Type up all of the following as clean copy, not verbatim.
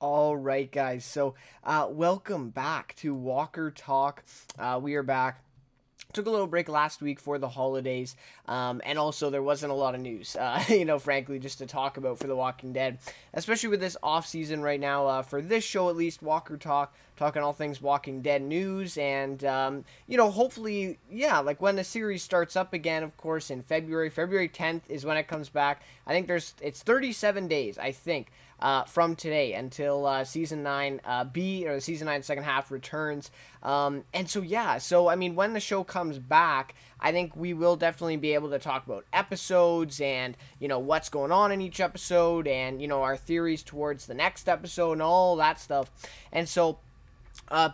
All right, guys. So, welcome back to Walker Talk. We are back. Took a little break last week for the holidays, and also there wasn't a lot of news, frankly, just to talk about for The Walking Dead, especially with this off season right now. For this show, at least, Walker Talk, talking all things Walking Dead news, and hopefully, yeah, like when the series starts up again, of course, in February 10th is when it comes back. I think it's 37 days, I think. From today until season 9 B, or the season 9 second half, returns. And so I mean, when the show comes back, I think we will definitely be able to talk about episodes and, what's going on in each episode and, our theories towards the next episode and all that stuff. And so,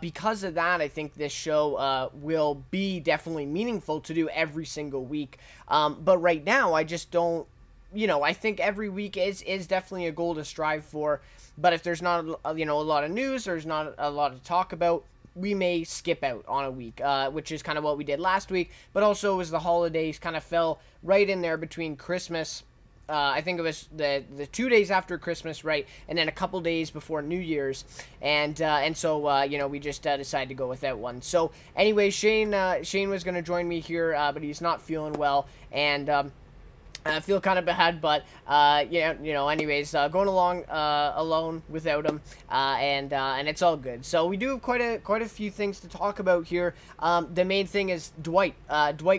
because of that, I think this show will be definitely meaningful to do every single week. But right now, I just don't. I think every week is definitely a goal to strive for, but if there's not, a lot of news, there's not a lot to talk about, we may skip out on a week, which is kind of what we did last week, but also as the holidays kind of fell right in there between Christmas, I think it was the 2 days after Christmas, right, and then a couple days before New Year's, and so we just decided to go with that one. So anyway, Shane was going to join me here, but he's not feeling well, and I feel kind of bad, but anyways, going along alone without him, and it's all good. So we do have quite a few things to talk about here. The main thing is Dwight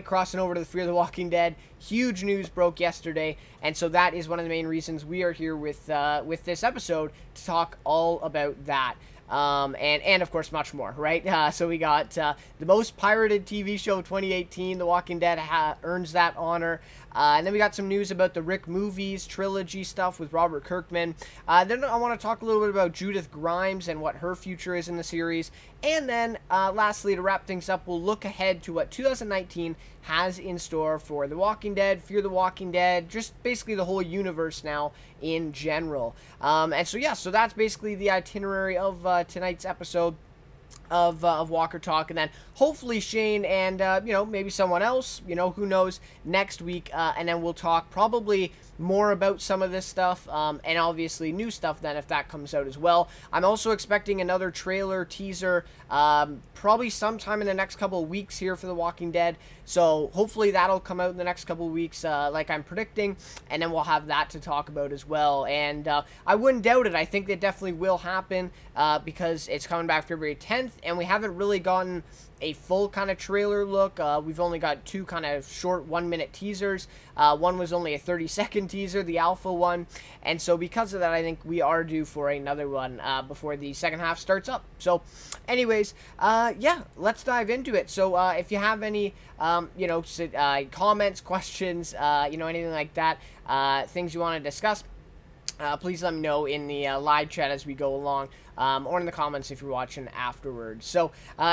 crossing over to the Fear the Walking Dead. Huge news broke yesterday, and so that is one of the main reasons we are here with this episode to talk all about that. And of course much more, right? So we got the most pirated TV show of 2018, The Walking Dead earns that honor. And then we got some news about the Rick movies, Trilogy stuff with Robert Kirkman. Then I want to talk a little bit about Judith Grimes and what her future is in the series. And then lastly, to wrap things up, we'll look ahead to what 2019 has in store for The Walking Dead, Fear the Walking Dead, just basically the whole universe now in general. And so yeah, so that's basically the itinerary of tonight's episode of Walker Talk, and then hopefully Shane and maybe someone else, who knows, next week, and then we'll talk probably more about some of this stuff, and obviously new stuff then if that comes out as well. I'm also expecting another trailer teaser probably sometime in the next couple of weeks here for The Walking Dead, so hopefully that'll come out in the next couple of weeks, like I'm predicting, and then we'll have that to talk about as well. And I wouldn't doubt it. I think that definitely will happen because it's coming back February 10th, and we haven't really gotten a full kind of trailer look. We've only got two kind of short 1-minute teasers. One was only a 30-second teaser, the alpha one, and so because of that, I think we are due for another one before the second half starts up. So anyways, yeah, let's dive into it. So if you have any comments, questions, anything like that, things you want to discuss, please let me know in the live chat as we go along, or in the comments if you're watching afterwards. So,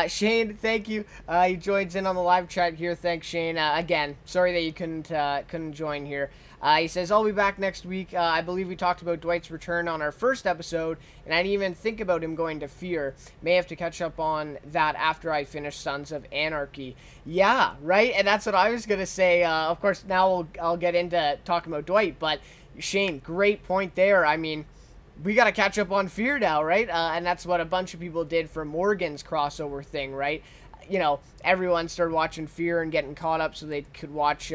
Shane, thank you. He joins in on the live chat here. Thanks, Shane. Again, sorry that you couldn't join here. He says, I'll be back next week. I believe we talked about Dwight's return on our first episode, and I didn't even think about him going to Fear. May have to catch up on that after I finish Sons of Anarchy. Yeah, right? And that's what I was going to say. Of course, now I'll get into talking about Dwight, but Shane, great point there. I mean, we got to catch up on Fear now, right? And that's what a bunch of people did for Morgan's crossover thing, right? Everyone started watching Fear and getting caught up so they could watch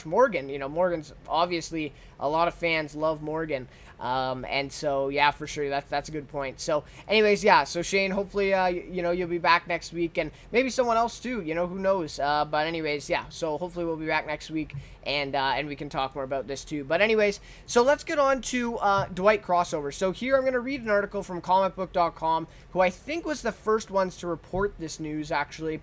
Morgan. Morgan's obviously, a lot of fans love Morgan. And so, yeah, for sure, that's a good point. So, anyways, yeah, so Shane, hopefully, you'll be back next week, and maybe someone else too, who knows. But anyways, yeah, so hopefully we'll be back next week, and we can talk more about this too. But anyways, so let's get on to Dwight Crossover. So here I'm going to read an article from comicbook.com, who I think was the first ones to report this news, actually.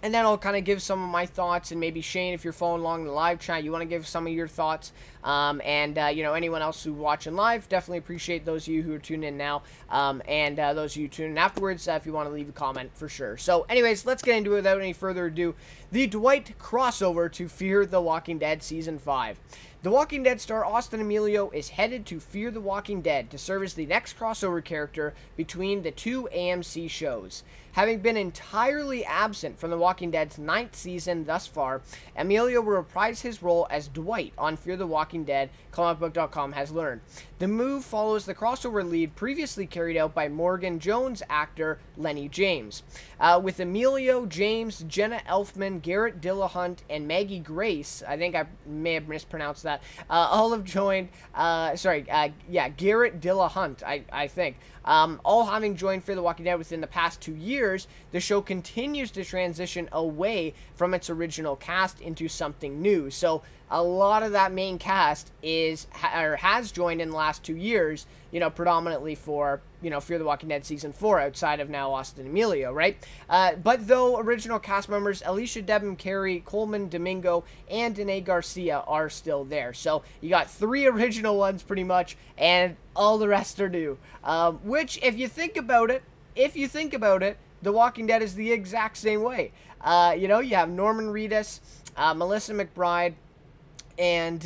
And then I'll kind of give some of my thoughts, and maybe Shane, if you're following along in the live chat, you want to give some of your thoughts. Anyone else who's watching live, definitely appreciate those of you who are tuning in now, and those of you tuning in afterwards, if you want to leave a comment, for sure. So, anyways, let's get into it without any further ado. The Dwight crossover to Fear the Walking Dead Season 5. The Walking Dead star Austin Emilio is headed to Fear the Walking Dead to serve as the next crossover character between the two AMC shows. Having been entirely absent from The Walking Dead's 9th season thus far, Emilio will reprise his role as Dwight on Fear the Walking Dead, comicbook.com has learned. The move follows the crossover lead previously carried out by Morgan Jones actor Lenny James. With Emilio, James, Jenna Elfman, Garrett Dillahunt, and Maggie Grace, I think I may have mispronounced that, all have joined, Garrett Dillahunt, I think. All having joined Fear the Walking Dead within the past 2 years, the show continues to transition away from its original cast into something new. So a lot of that main cast has joined in the last 2 years, predominantly for, Fear the Walking Dead Season 4, outside of now Austin Emilio, right? But though original cast members Alicia Debham Carey, Coleman Domingo, and Danae Garcia are still there. So you got 3 original ones pretty much, and all the rest are new. Which, if you think about it, The Walking Dead is the exact same way. You have Norman Reedus, Melissa McBride, and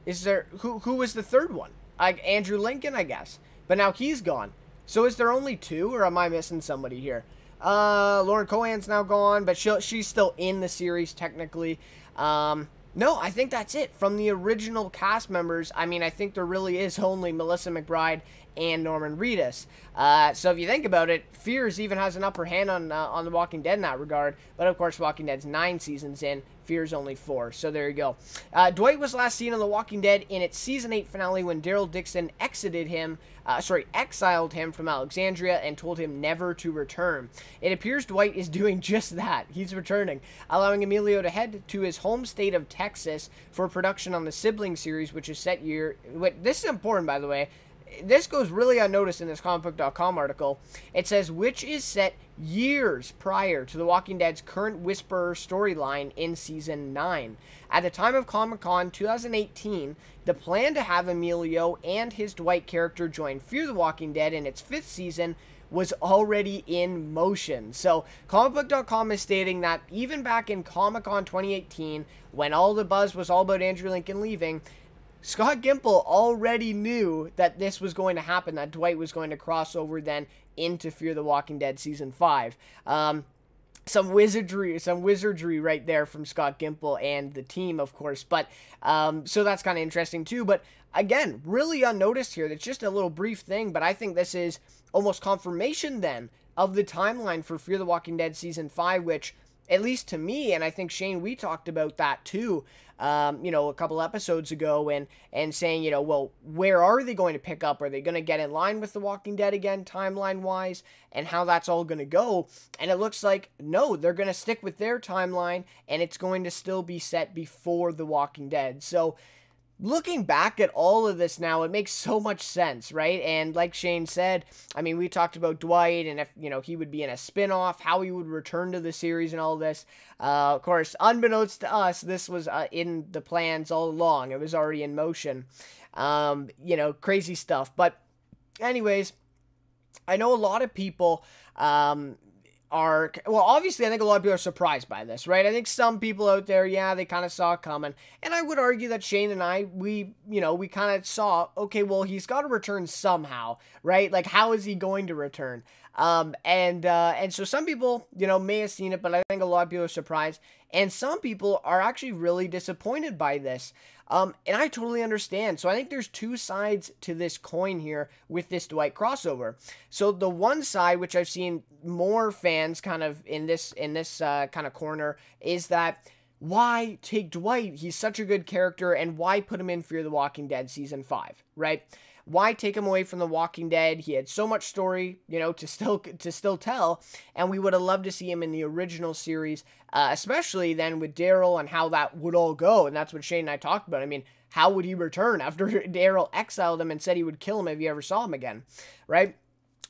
who was the third one? Andrew Lincoln, I guess. But now he's gone. So is there only 2, or am I missing somebody here? Lauren Cohan's now gone, but she's still in the series technically. No, I think that's it. From the original cast members, I think there really is only Melissa McBride and Norman Reedus. So if you think about it, Fears even has an upper hand on The Walking Dead in that regard. But of course, Walking Dead's 9 seasons in. Fears only 4. So there you go. Dwight was last seen on The Walking Dead in its Season 8 finale when Daryl Dixon exiled him from Alexandria and told him never to return. It appears Dwight is doing just that. He's returning, allowing Emilio to head to his home state of Texas for production on the Sibling series, which is set this is important, by the way. This goes really unnoticed in this comicbook.com article. It says, which is set years prior to The Walking Dead's current Whisperer storyline in Season 9. At the time of Comic-Con 2018, the plan to have Emilio and his Dwight character join Fear the Walking Dead in its 5th season was already in motion. So, comicbook.com is stating that even back in Comic-Con 2018, when all the buzz was all about Andrew Lincoln leaving, Scott Gimple already knew that this was going to happen, that Dwight was going to cross over then into Fear the Walking Dead Season 5. Some wizardry right there from Scott Gimple and the team, of course. But, so that's kind of interesting too. But again, really unnoticed here. That's just a little brief thing, but I think this is almost confirmation then of the timeline for Fear the Walking Dead Season 5, which, at least to me, and I think Shane, we talked about that too, a couple episodes ago, and saying, well, where are they going to pick up? Are they going to get in line with The Walking Dead again, timeline-wise, and how that's all going to go? And it looks like, no, they're going to stick with their timeline, and it's going to still be set before The Walking Dead. So, looking back at all of this now, it makes so much sense, right? And like Shane said, we talked about Dwight and if, he would be in a spin-off, how he would return to the series and all this. Of course, unbeknownst to us, this was in the plans all along. It was already in motion. Crazy stuff. But anyways, I know a lot of people obviously I think a lot of people are surprised by this, right? I think some people out there, they kind of saw it coming, and I would argue that Shane and I, we kind of saw, okay, well, he's got to return somehow, right? Like, how is he going to return? And so some people, may have seen it, but I think a lot of people are surprised, and some people are actually really disappointed by this. And I totally understand. So I think there's 2 sides to this coin here with this Dwight crossover. So the one side, which I've seen more fans kind of in this kind of corner, is that why take Dwight? He's such a good character, and why put him in Fear the Walking Dead Season 5, right? Why take him away from The Walking Dead? He had so much story, to still tell, and we would have loved to see him in the original series, especially then with Daryl and how that would all go, and that's what Shane and I talked about. How would he return after Daryl exiled him and said he would kill him if he ever saw him again, right?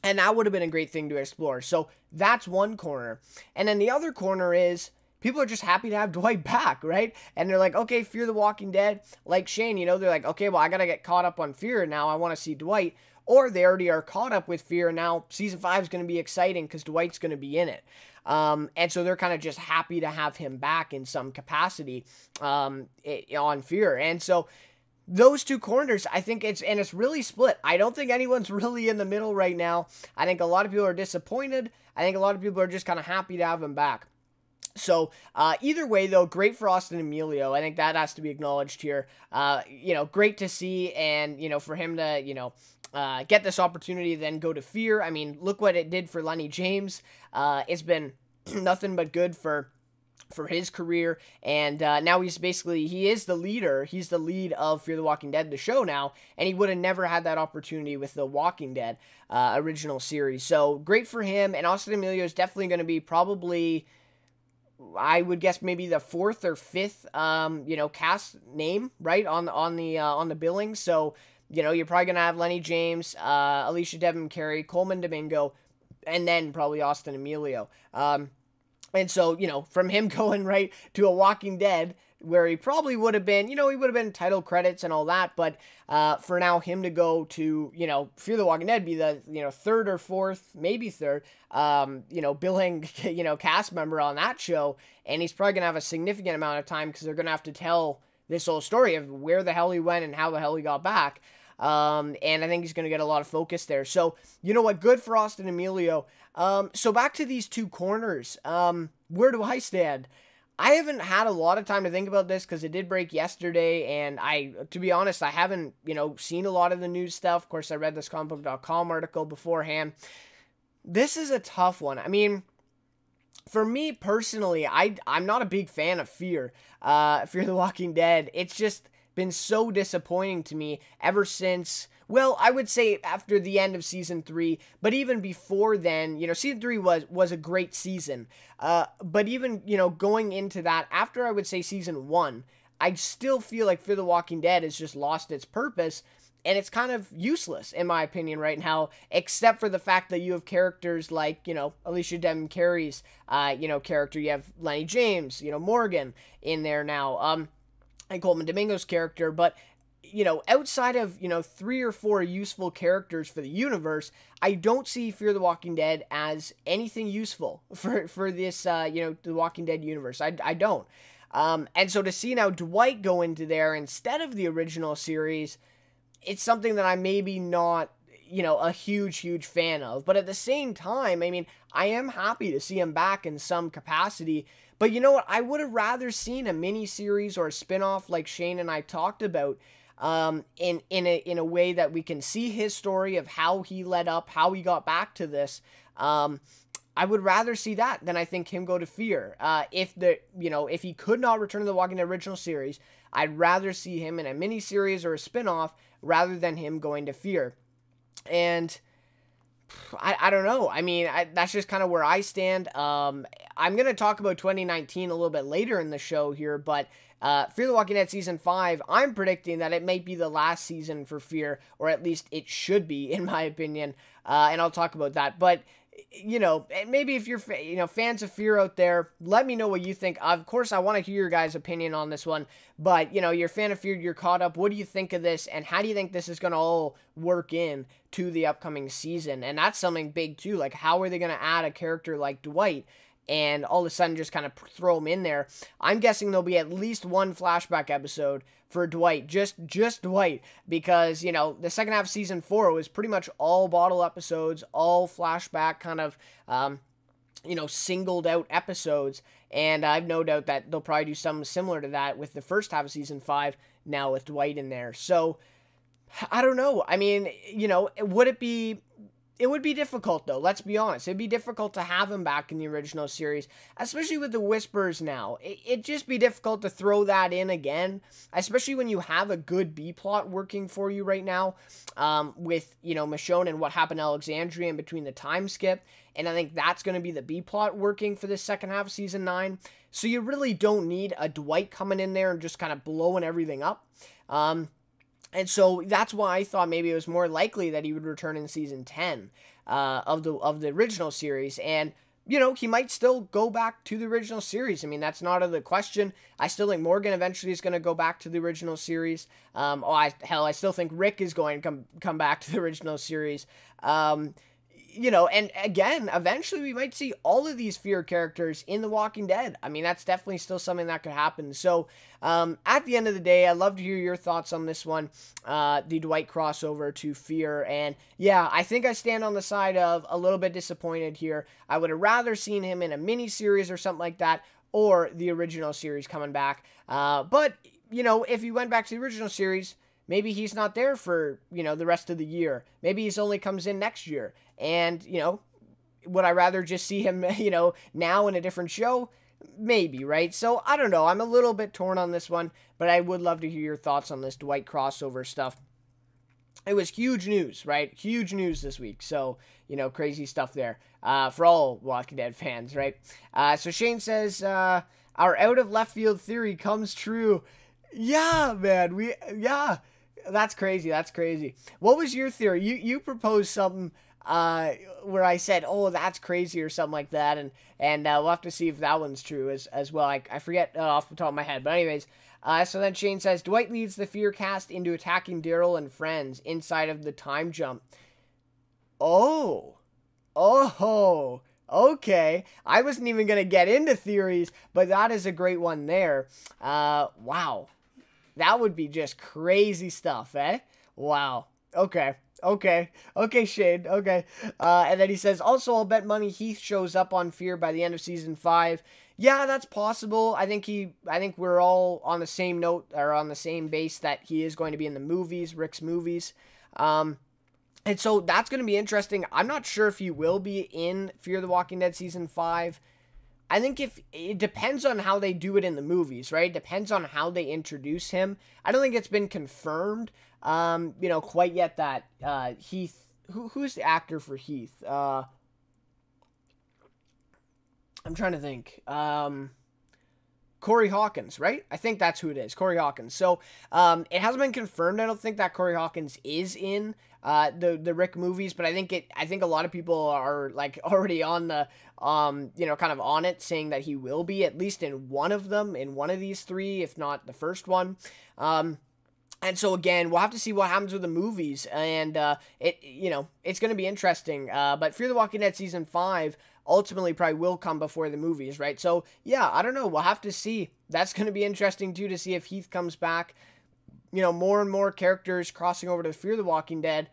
And that would have been a great thing to explore. So that's one corner. And then the other corner is, people are just happy to have Dwight back, right? And they're like, okay, Fear the Walking Dead. Like Shane, they're like, okay, well, I got to get caught up on Fear now. I want to see Dwight. Or they already are caught up with Fear. Now, Season 5 is going to be exciting because Dwight's going to be in it. And so they're kind of just happy to have him back in some capacity on Fear. And so those two corners, I think it's really split. I don't think anyone's really in the middle right now. I think a lot of people are disappointed. I think a lot of people are just kind of happy to have him back. So, either way, though, great for Austin Emilio. I think that has to be acknowledged here. Great to see, and, for him to, get this opportunity, then go to Fear. I mean, look what it did for Lenny James. It's been nothing but good for his career, and now he is the leader. He's the lead of Fear the Walking Dead, the show now, and he would have never had that opportunity with the Walking Dead original series. So, great for him, and Austin Emilio is definitely going to be probably, I would guess, maybe the fourth or fifth, cast name, right, on the billing. So, you're probably gonna have Lenny James, Alicia Devon Carey, Coleman Domingo, and then probably Austin Emilio. And so, from him going right to a Walking Dead, where he probably would have been, he would have been title credits and all that, but for now, him to go to, Fear the Walking Dead, be the, third or fourth, maybe third, billing, cast member on that show, and he's probably going to have a significant amount of time, because they're going to have to tell this whole story of where the hell he went and how the hell he got back. And I think he's going to get a lot of focus there. So, you know what? Good for Austin Emilio. So back to these two corners. Where do I stand? I haven't had a lot of time to think about this, because it did break yesterday, and to be honest, I haven't, seen a lot of the news stuff. Of course, I read this comicbook.com article beforehand. This is a tough one. I mean, for me personally, I'm not a big fan of Fear the Walking Dead. It's just been so disappointing to me ever since, well, I would say after the end of season 3, but even before then, season 3 was a great season. But even, going into that, after I would say season 1, I still feel like Fear the Walking Dead has just lost its purpose, and it's kind of useless, in my opinion, right now, except for the fact that you have characters like, Alicia Devon Carey's, character. You have Lenny James, Morgan in there now, and Coleman Domingo's character, but, outside of, 3 or 4 useful characters for the universe, I don't see Fear the Walking Dead as anything useful for this, the Walking Dead universe. I don't. And so to see now Dwight go into there instead of the original series, it's something that I'm maybe not, a huge fan of. But at the same time, I mean, I am happy to see him back in some capacity. But you know what? I would have rather seen a mini-series or a spin-off like Shane and I talked about, in a way that we can see his story of how he led up, how he got back to this. I would rather see that than I think him go to Fear. If he could not return to the Walking Dead original series, I'd rather see him in a mini-series or a spin-off rather than him going to Fear. And I don't know. I mean, that's just kind of where I stand. I'm going to talk about 2019 a little bit later in the show here, but Fear the Walking Dead Season 5, I'm predicting that it might be the last season for Fear, or at least it should be, in my opinion, and I'll talk about that. But, maybe if you're, fans of Fear out there, let me know what you think. Of course, I want to hear your guys' opinion on this one, but, you're a fan of Fear, you're caught up. What do you think of this, and how do you think this is going to all work in to the upcoming season? And that's something big, too. Like, how are they going to add a character like Dwight and all of a sudden just kind of throw him in there? I'm guessing there'll be at least one flashback episode for Dwight, just Dwight, because, the second half of season 4 was pretty much all bottle episodes, all flashback kind of, singled out episodes, and I've no doubt that they'll probably do something similar to that with the first half of season 5, now with Dwight in there. So, I don't know. I mean, it would be difficult, though. Let's be honest. It'd be difficult to have him back in the original series, especially with the Whispers now. It'd just be difficult to throw that in again, especially when you have a good B-plot working for you right now, with, Michonne and what happened to Alexandria in between the time skip, and I think that's going to be the B-plot working for the second half of Season 9, so you really don't need a Dwight coming in there and just kind of blowing everything up. And so that's why I thought maybe it was more likely that he would return in season 10 of the original series. And, he might still go back to the original series. I mean, that's not out of the question. I still think Morgan eventually is going to go back to the original series. I still think Rick is going to come back to the original series. you know, and again, eventually we might see all of these Fear characters in The Walking Dead. I mean, that's definitely still something that could happen. So, at the end of the day, I'd love to hear your thoughts on this one, the Dwight crossover to Fear. And yeah, I think I stand on the side of a little bit disappointed here. I would have rather seen him in a mini-series or something like that, or the original series coming back. But, you know, if you went back to the original series, maybe he's not there for, you know, the rest of the year. Maybe he's only comes in next year. And, you know, would I rather just see him, you know, now in a different show? Maybe, right? So, I don't know. I'm a little bit torn on this one, but I would love to hear your thoughts on this Dwight crossover stuff. It was huge news, right? Huge news this week. So, you know, crazy stuff there for all Walking Dead fans, right? So Shane says, our out of left field theory comes true. Yeah, man. Yeah. That's crazy. That's crazy. What was your theory? You proposed something where I said, oh, that's crazy or something like that. And we'll have to see if that one's true as well. I forget off the top of my head. But anyways, so then Shane says, Dwight leads the Fear cast into attacking Daryl and friends inside of the time jump. Oh, okay. I wasn't even going to get into theories, but that is a great one there. Wow. That would be just crazy stuff, eh? Wow. Okay, Shane, okay. And then he says, also, I'll bet money Heath shows up on Fear by the end of season 5. Yeah, that's possible. I think we're all on the same note, or on the same base, that he is going to be in the movies, Rick's movies. And so that's going to be interesting. I'm not sure if he will be in Fear the Walking Dead season 5. I think it depends on how they do it in the movies, right? It depends on how they introduce him. I don't think it's been confirmed, you know, quite yet that Heath, who's the actor for Heath? I'm trying to think. Corey Hawkins, right? I think that's who it is, Corey Hawkins. So it hasn't been confirmed. I don't think that Corey Hawkins is in the Rick movies, but I think a lot of people are like already on the you know, kind of on it, saying that he will be at least in one of them, in one of these 3, if not the first one. And so again, we'll have to see what happens with the movies, and you know, it's going to be interesting. But Fear the Walking Dead season 5 ultimately probably will come before the movies, right? So yeah, I don't know. We'll have to see. That's going to be interesting too, to see if Heath comes back. You know, more and more characters crossing over to Fear the Walking Dead.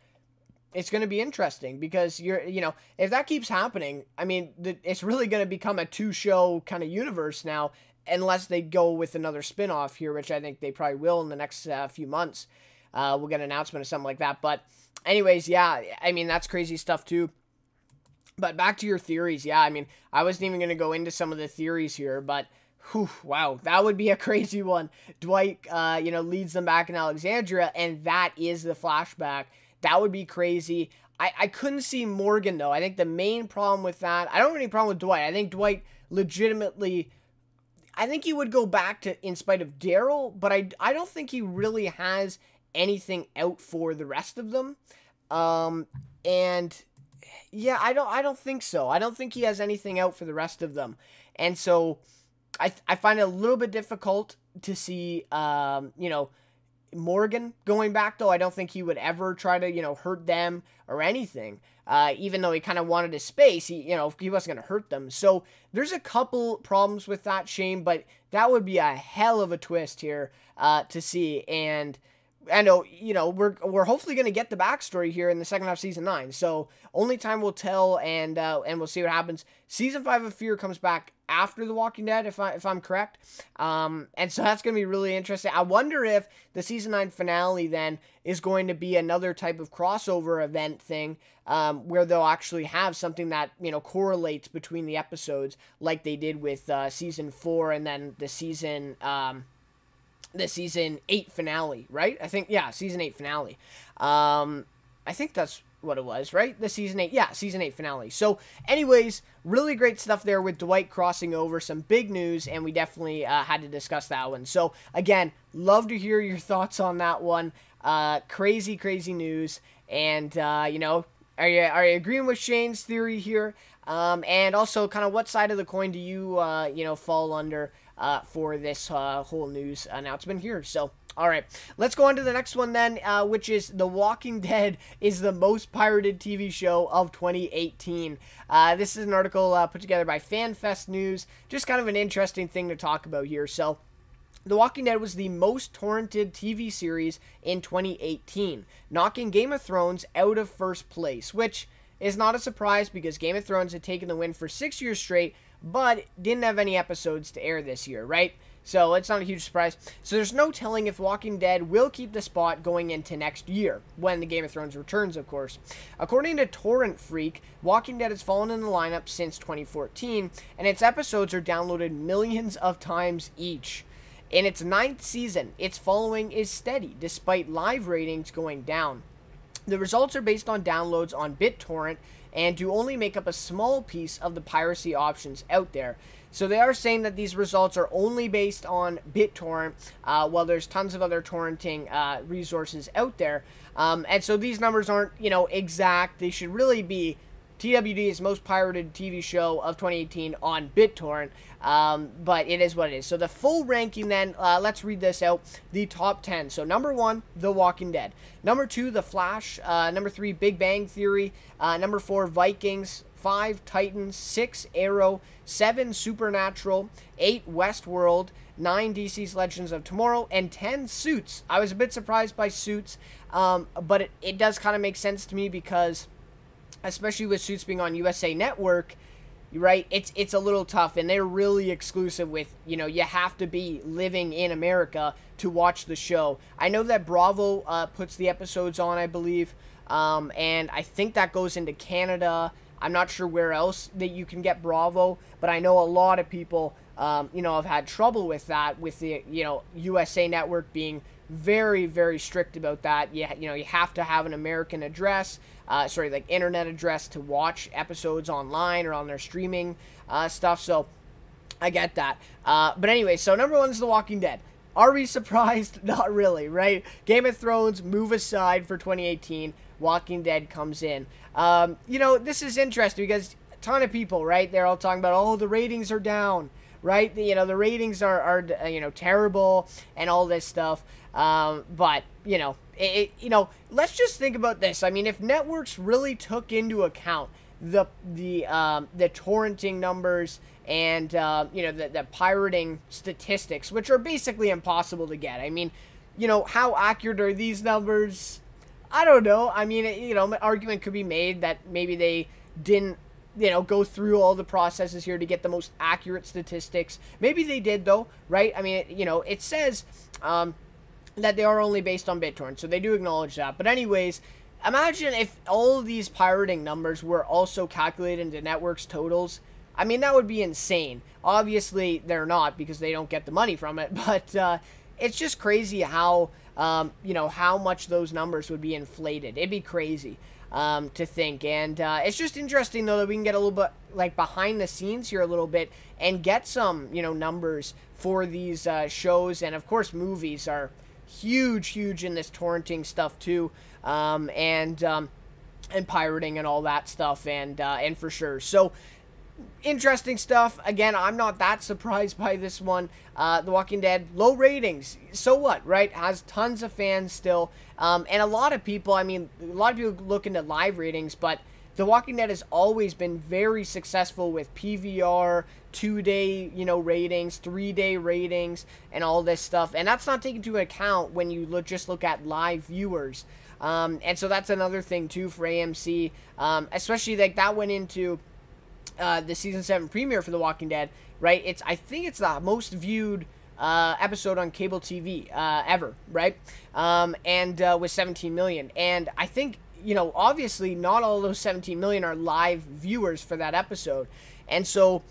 It's going to be interesting because you know, if that keeps happening, I mean, it's really going to become a 2-show kind of universe now, unless they go with another spin-off here, which I think they probably will in the next few months. We'll get an announcement or something like that. But anyways, yeah, I mean, that's crazy stuff too. But back to your theories. Yeah, I mean, I wasn't even going to go into some of the theories here, but whew, wow, that would be a crazy one. Dwight, you know, leads them back in Alexandria, and that is the flashback. That would be crazy. I couldn't see Morgan, though. I think the main problem with that, I don't have any problem with Dwight. I think Dwight legitimately, I think he would go back to in spite of Daryl, but I don't think he really has anything out for the rest of them. And yeah, I don't think so. I don't think he has anything out for the rest of them. And so I find it a little bit difficult to see, you know, Morgan going back, though. I don't think he would ever try to, you know, hurt them or anything. Even though he kind of wanted his space, he wasn't going to hurt them. So there's a couple problems with that, Shane, but that would be a hell of a twist here to see. And I know, you know, we're hopefully going to get the backstory here in the second half of season 9. So only time will tell, and we'll see what happens. Season 5 of Fear comes back after The Walking Dead, if I'm correct. And so that's going to be really interesting. I wonder if the season 9 finale then is going to be another type of crossover event thing, where they'll actually have something that, you know, correlates between the episodes, like they did with season 4 and then the season 8 finale, right? I think, yeah, season 8 finale. I think that's what it was, right? The season 8, yeah, season 8 finale. So anyways, really great stuff there with Dwight crossing over, some big news, and we definitely had to discuss that one. So again, love to hear your thoughts on that one. Crazy news. And you know, are you agreeing with Shane's theory here? And also, kind of what side of the coin do you you know, fall under for this whole news announcement here? So All right, let's go on to the next one then, which is The Walking Dead is the most pirated TV show of 2018. This is an article put together by FanFest News. Just kind of an interesting thing to talk about here. So, The Walking Dead was the most torrented TV series in 2018, knocking Game of Thrones out of first place, which is not a surprise because Game of Thrones had taken the win for 6 years straight, but didn't have any episodes to air this year, right? So it's not a huge surprise. So there's no telling if Walking Dead will keep the spot going into next year, when the Game of Thrones returns, of course. According to Torrent Freak, Walking Dead has fallen in the lineup since 2014, and its episodes are downloaded millions of times each. In its 9th season, its following is steady, despite live ratings going down. The results are based on downloads on BitTorrent, and do only make up a small piece of the piracy options out there. So they are saying that these results are only based on BitTorrent, while there's tons of other torrenting resources out there. And so these numbers aren't, exact. They should really be TWD's most pirated TV show of 2018 on BitTorrent, but it is what it is. So the full ranking then, let's read this out. The top 10. So number 1, The Walking Dead. Number 2, The Flash. Number 3, Big Bang Theory. Number 4, Vikings. 5, Titans. 6, Arrow. 7, Supernatural. 8, Westworld. 9, DC's Legends of Tomorrow. And 10, Suits. I was a bit surprised by Suits, but it does kind of make sense to me because, especially with Suits being on USA Network, right, it's a little tough, and they're really exclusive with, you have to be living in America to watch the show. I know that Bravo puts the episodes on, I believe, and I think that goes into Canada. I'm not sure where else that you can get Bravo, but I know a lot of people, have had trouble with that, with the, USA Network being very, very strict about that. You have to have an American address, internet address to watch episodes online or on their streaming stuff. So I get that. But anyway, so number 1 is The Walking Dead. Are we surprised? Not really, right? Game of Thrones, move aside for 2018. Walking Dead comes in. This is interesting because a ton of people, right? They're all talking about, oh, the ratings are down, right? The ratings are terrible and all this stuff. But let's just think about this. I mean, if networks really took into account the torrenting numbers and the pirating statistics, which are basically impossible to get. I mean, how accurate are these numbers? I don't know. I mean, an argument could be made that maybe they didn't go through all the processes here to get the most accurate statistics. Maybe they did, though, right? I mean, it says that they are only based on BitTorrent, so they do acknowledge that. But anyways, imagine if all of these pirating numbers were also calculated into networks' totals. I mean, that would be insane. Obviously, they're not because they don't get the money from it, but it's just crazy how, how much those numbers would be inflated. It'd be crazy to think. And it's just interesting, though, that we can get a little bit, like, behind the scenes here a little bit and get some, numbers for these shows. And, of course, movies are huge in this torrenting stuff, too, and pirating and all that stuff, and for sure. So, interesting stuff. Again, I'm not that surprised by this one. The Walking Dead, low ratings. So what, right? Has tons of fans still. And a lot of people look into live ratings, but The Walking Dead has always been very successful with PVR, 2-day, ratings, 3-day ratings, and all this stuff. And that's not taken into account when you just look at live viewers. And so that's another thing, too, for AMC. Especially, like, that went into the season 7 premiere for The Walking Dead, right? I think it's the most viewed episode on cable TV ever, right? With 17 million. And I think, obviously not all of those 17 million are live viewers for that episode. And so,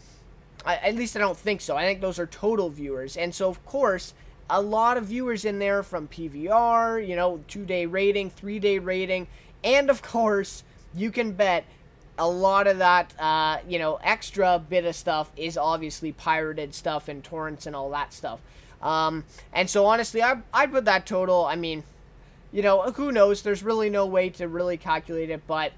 at least I don't think so. I think those are total viewers. And so, of course, a lot of viewers in there from PVR, 2-day rating, 3-day rating. And, of course, you can bet a lot of that, extra bit of stuff is obviously pirated stuff and torrents and all that stuff. And so, honestly, I'd put that total, I mean, who knows? There's really no way to really calculate it, but,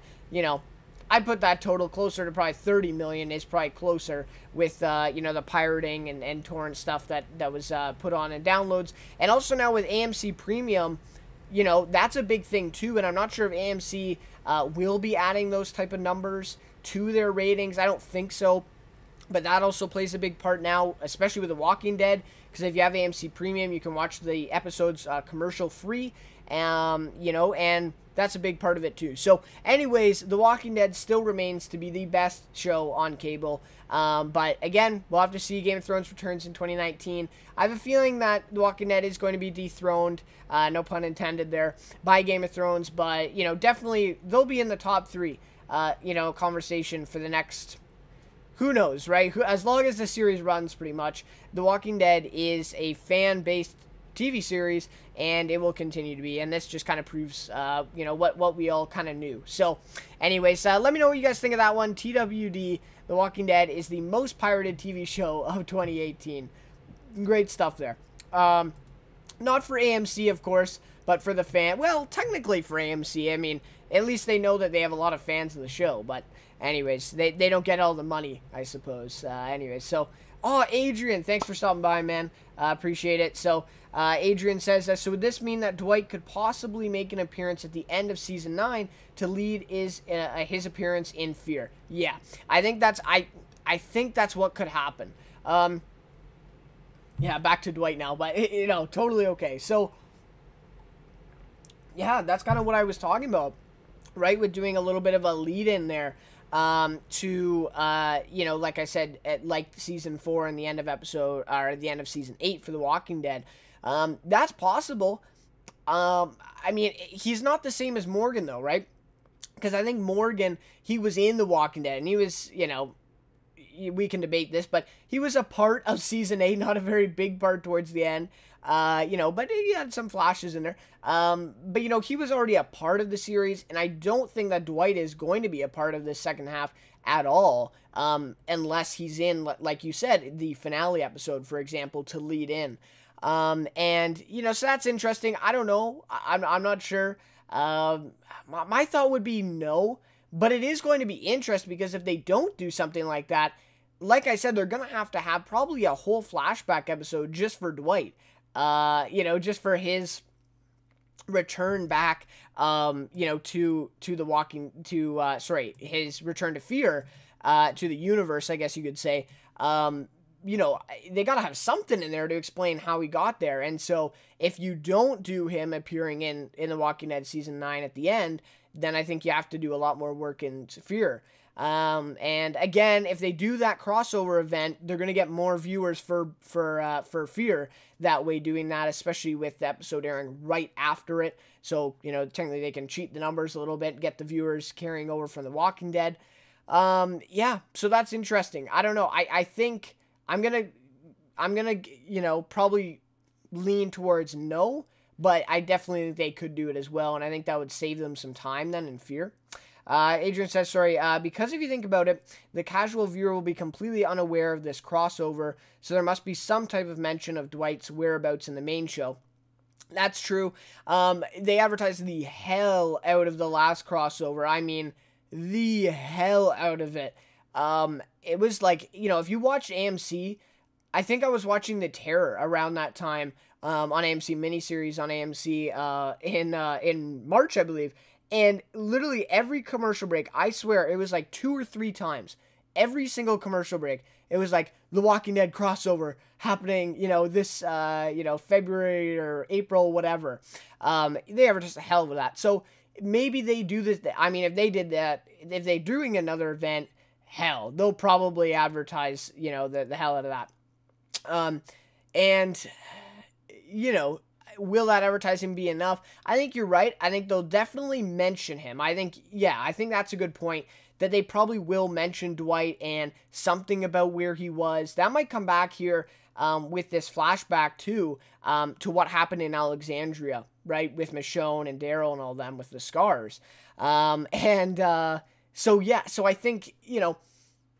I'd put that total closer to probably 30 million is probably closer with, the pirating and torrent stuff that was put on in downloads. And also now with AMC Premium, that's a big thing too. And I'm not sure if AMC will be adding those type of numbers to their ratings. I don't think so. But that also plays a big part now, especially with The Walking Dead, because if you have AMC Premium, you can watch the episodes commercial free, and that's a big part of it too. So anyways, The Walking Dead still remains to be the best show on cable. But again, we'll have to see. Game of Thrones returns in 2019. I have a feeling that The Walking Dead is going to be dethroned, no pun intended there, by Game of Thrones. But, definitely they'll be in the top 3, conversation for the next... Who knows, right? As long as the series runs, pretty much, The Walking Dead is a fan-based TV series, and it will continue to be. And this just kind of proves, what we all kind of knew. So, anyways, let me know what you guys think of that one. TWD, The Walking Dead is the most pirated TV show of 2018. Great stuff there. Not for AMC, of course, but for the fan. Well, technically for AMC. I mean, at least they know that they have a lot of fans of the show, but... Anyways, they don't get all the money, I suppose. So, Adrian, thanks for stopping by, man. Appreciate it. So, Adrian says, so would this mean that Dwight could possibly make an appearance at the end of Season 9 to lead his appearance in Fear? Yeah, I think that's what could happen. Yeah, back to Dwight now, but, totally okay. So, yeah, that's kind of what I was talking about, right, with doing a little bit of a lead-in there. Like I said, like Season 4 and the end of the end of Season 8 for The Walking Dead. That's possible. I mean, he's not the same as Morgan, though, right? Because I think Morgan, he was in The Walking Dead, and he was, we can debate this, but he was a part of Season 8, not a very big part towards the end. But he had some flashes in there. But he was already a part of the series, and I don't think that Dwight is going to be a part of the second half at all, unless he's in, like you said, the finale episode, for example, to lead in. So that's interesting. I don't know. I'm not sure. My thought would be no, but it is going to be interesting because if they don't do something like that, like I said, they're going to have probably a whole flashback episode just for Dwight. Just for his return back, his return to Fear, to the universe, I guess you could say. They gotta have something in there to explain how he got there. And so if you don't do him appearing in The Walking Dead Season 9 at the end, then I think you have to do a lot more work in Fear. And again, if they do that crossover event, they're going to get more viewers for Fear that way doing that, especially with the episode airing right after it. So, technically they can cheat the numbers a little bit, get the viewers carrying over from The Walking Dead. So that's interesting. I don't know. I think I'm going to, probably lean towards no, but I definitely think they could do it as well. And I think that would save them some time then in Fear. Adrian says, because if you think about it, the casual viewer will be completely unaware of this crossover, so there must be some type of mention of Dwight's whereabouts in the main show. That's true. They advertised the hell out of the last crossover. I mean, the hell out of it. It was like, if you watched AMC, I think I was watching The Terror around that time, on AMC miniseries on AMC, in March, I believe. And literally every commercial break, I swear, it was like 2 or 3 times. Every single commercial break, it was like The Walking Dead crossover happening, this, February or April, whatever. They advertised the hell of that. So maybe they do this. I mean, if they did that, if they're doing another event, hell, they'll probably advertise, the hell out of that. Will that advertising be enough? I think you're right. I think they'll definitely mention him. I think that's a good point, that they probably will mention Dwight and something about where he was. That might come back here with this flashback too, to what happened in Alexandria, right, with Michonne and Daryl and all them with the scars. So I think,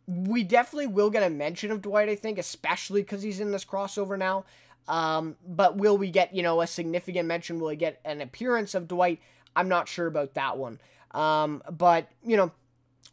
we definitely will get a mention of Dwight, I think, especially because he's in this crossover now. But will we get, a significant mention? Will we get an appearance of Dwight? I'm not sure about that one. But,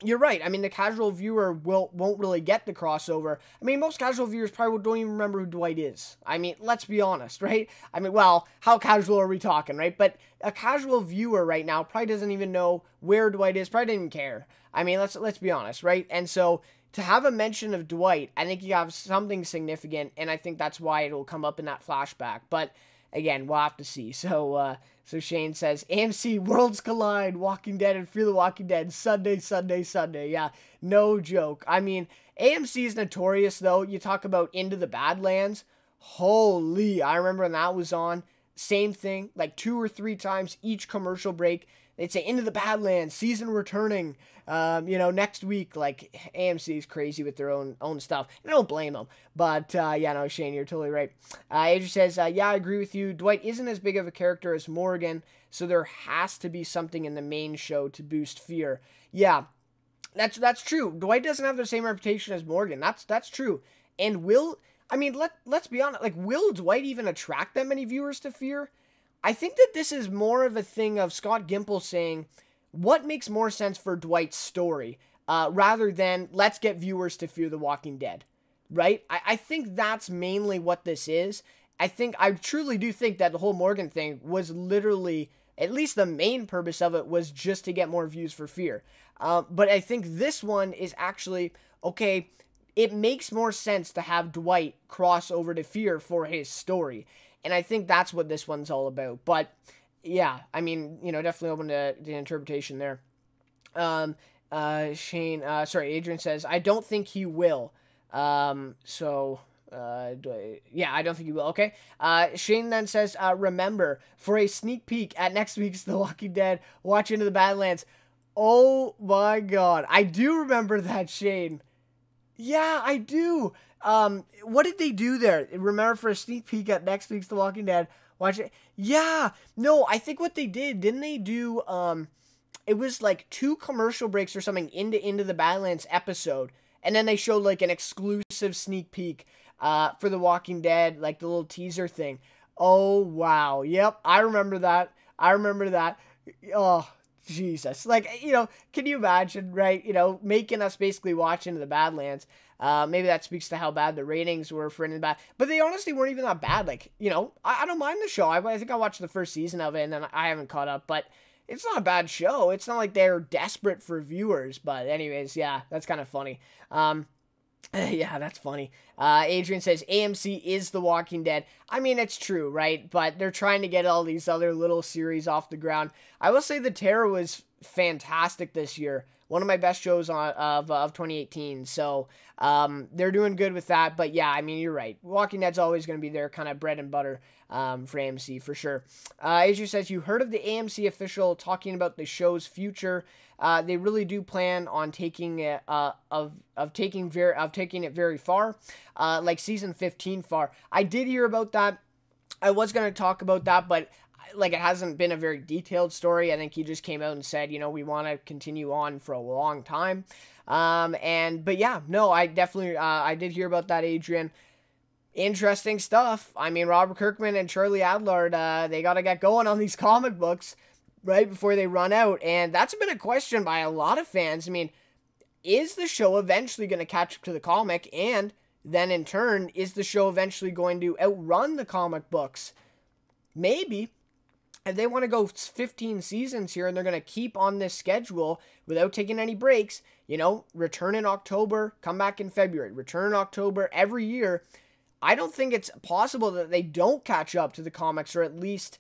you're right. I mean, the casual viewer won't really get the crossover. I mean, most casual viewers probably don't even remember who Dwight is. I mean, let's be honest, right? I mean, well, how casual are we talking, right? But a casual viewer right now probably doesn't even know where Dwight is, probably doesn't even care. I mean, let's be honest, right? And so to have a mention of Dwight, I think you have something significant, and I think that's why it'll come up in that flashback. But again, we'll have to see. So Shane says, AMC Worlds Collide, Walking Dead and Fear the Walking Dead, Sunday, Sunday, Sunday. Yeah, no joke. I mean, AMC is notorious, though. You talk about Into the Badlands. Holy, I remember when that was on. Same thing, like 2 or 3 times each commercial break. They'd say, Into the Badlands, season returning, next week. Like, AMC is crazy with their own stuff. I don't blame them. But, yeah, no, Shane, you're totally right. Adrian says, yeah, I agree with you. Dwight isn't as big of a character as Morgan, so there has to be something in the main show to boost fear. Yeah, that's true. Dwight doesn't have the same reputation as Morgan. That's true. And let's be honest, like, will Dwight even attract that many viewers to fear? I think that this is more of a thing of Scott Gimple saying, what makes more sense for Dwight's story, rather than let's get viewers to fear The Walking Dead, right? I think that's mainly what this is. I truly do think that the whole Morgan thing was literally, at least the main purpose of it was just to get more views for fear. But I think this one is actually, okay, it makes more sense to have Dwight cross over to fear for his story. And I think that's what this one's all about. But, yeah, I mean, definitely open to the interpretation there. Adrian says, I don't think he will. I don't think he will. Okay. Shane then says, remember, for a sneak peek at next week's The Walking Dead, watch Into the Badlands. Oh, my God. I do remember that, Shane. Yeah, I do. What did they do there? Remember, for a sneak peek at next week's The Walking Dead, watch it. Yeah, no, I think what they didn't they do, it was like 2 commercial breaks or something into the Badlands episode, and then they showed like an exclusive sneak peek, for The Walking Dead, like the little teaser thing. Oh, wow. Yep, I remember that. Oh, Jesus. Like, can you imagine, right? Making us basically watch Into the Badlands. Maybe that speaks to how bad the ratings were for Into the Bad. But they honestly weren't even that bad. Like, I don't mind the show. I think I watched the first season of it, and then I haven't caught up. But it's not a bad show. It's not like they're desperate for viewers. But anyways, yeah, that's kind of funny. Yeah, that's funny. Adrian says, AMC is The Walking Dead. I mean, it's true, right? But they're trying to get all these other little series off the ground. I will say The Terror was fantastic this year. One of my best shows of 2018. So, they're doing good with that. But yeah, I mean, you're right. Walking Dead's always going to be their kind of bread and butter, for AMC, for sure. Adrian says, you heard of the AMC official talking about the show's future. They really do plan on taking it taking it very far, like season 15 far. I did hear about that. I was going to talk about that, but like, it hasn't been a very detailed story. I think he just came out and said, we want to continue on for a long time. But yeah, no, I definitely, I did hear about that, Adrian. Interesting stuff. I mean, Robert Kirkman and Charlie Adlard, they got to get going on these comic books right before they run out. And that's been a question by a lot of fans. I mean, is the show eventually going to catch up to the comic? And then in turn, is the show eventually going to outrun the comic books? Maybe. If they want to go 15 seasons here and they're going to keep on this schedule without taking any breaks, return in October, come back in February, return in October every year, I don't think it's possible that they don't catch up to the comics, or at least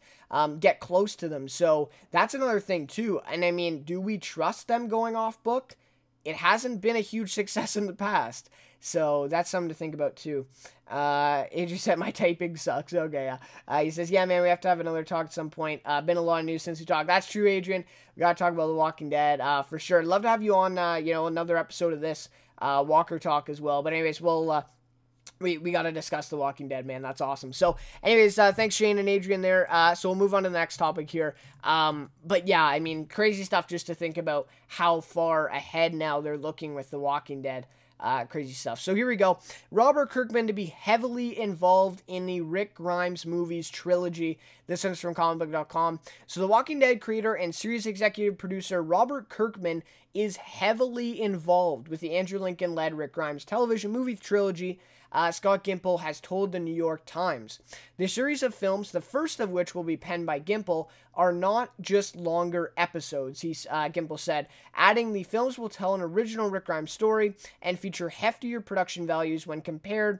get close to them. So that's another thing too. And I mean, do we trust them going off book? It hasn't been a huge success in the past. So that's something to think about too. Andrew said my typing sucks. Okay, he says, yeah, man, we have to have another talk at some point. Been a lot of news since we talked. That's true, Adrian. We got to talk about The Walking Dead for sure. Love to have you on, another episode of this Walker Talk as well. But anyways, we got to discuss The Walking Dead, man. That's awesome. So anyways, thanks Shane and Adrian there. So we'll move on to the next topic here. But yeah, I mean, crazy stuff just to think about how far ahead now they're looking with The Walking Dead. crazy stuff. So here we go. Robert Kirkman to be heavily involved in the Rick Grimes movies trilogy. This one's from comicbook.com. So The Walking Dead creator and series executive producer Robert Kirkman is heavily involved with the Andrew Lincoln-led Rick Grimes television movie trilogy, Scott Gimple has told the New York Times. The series of films, the first of which will be penned by Gimple, are not just longer episodes, Gimple said, adding the films will tell an original Rick Grimes story and feature heftier production values when compared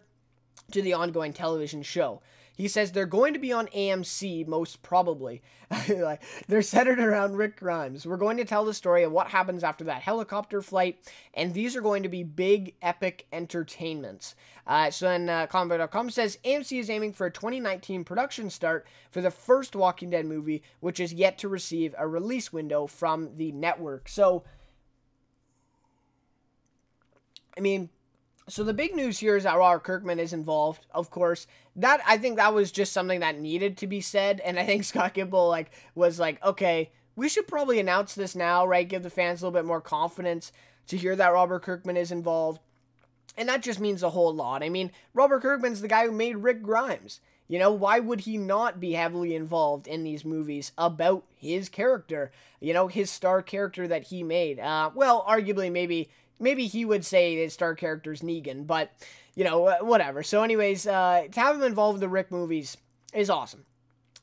to the ongoing television show. He says they're going to be on AMC, most probably. They're centered around Rick Grimes. We're going to tell the story of what happens after that helicopter flight, and these are going to be big, epic entertainments. So then Combo.com says AMC is aiming for a 2019 production start for the first Walking Dead movie, which is yet to receive a release window from the network. So, I mean, so the big news here is that Robert Kirkman is involved, of course. That, I think that was just something that needed to be said, and I think Scott Gimple, was like, okay, we should probably announce this now, right? Give the fans a little bit more confidence to hear that Robert Kirkman is involved. And that just means a whole lot. I mean, Robert Kirkman's the guy who made Rick Grimes. You know, why would he not be heavily involved in these movies about his character? You know, his star character that he made. Well, arguably, maybe he would say his star character's Negan, but, you know, whatever. So anyways, to have him involved in the Rick movies is awesome.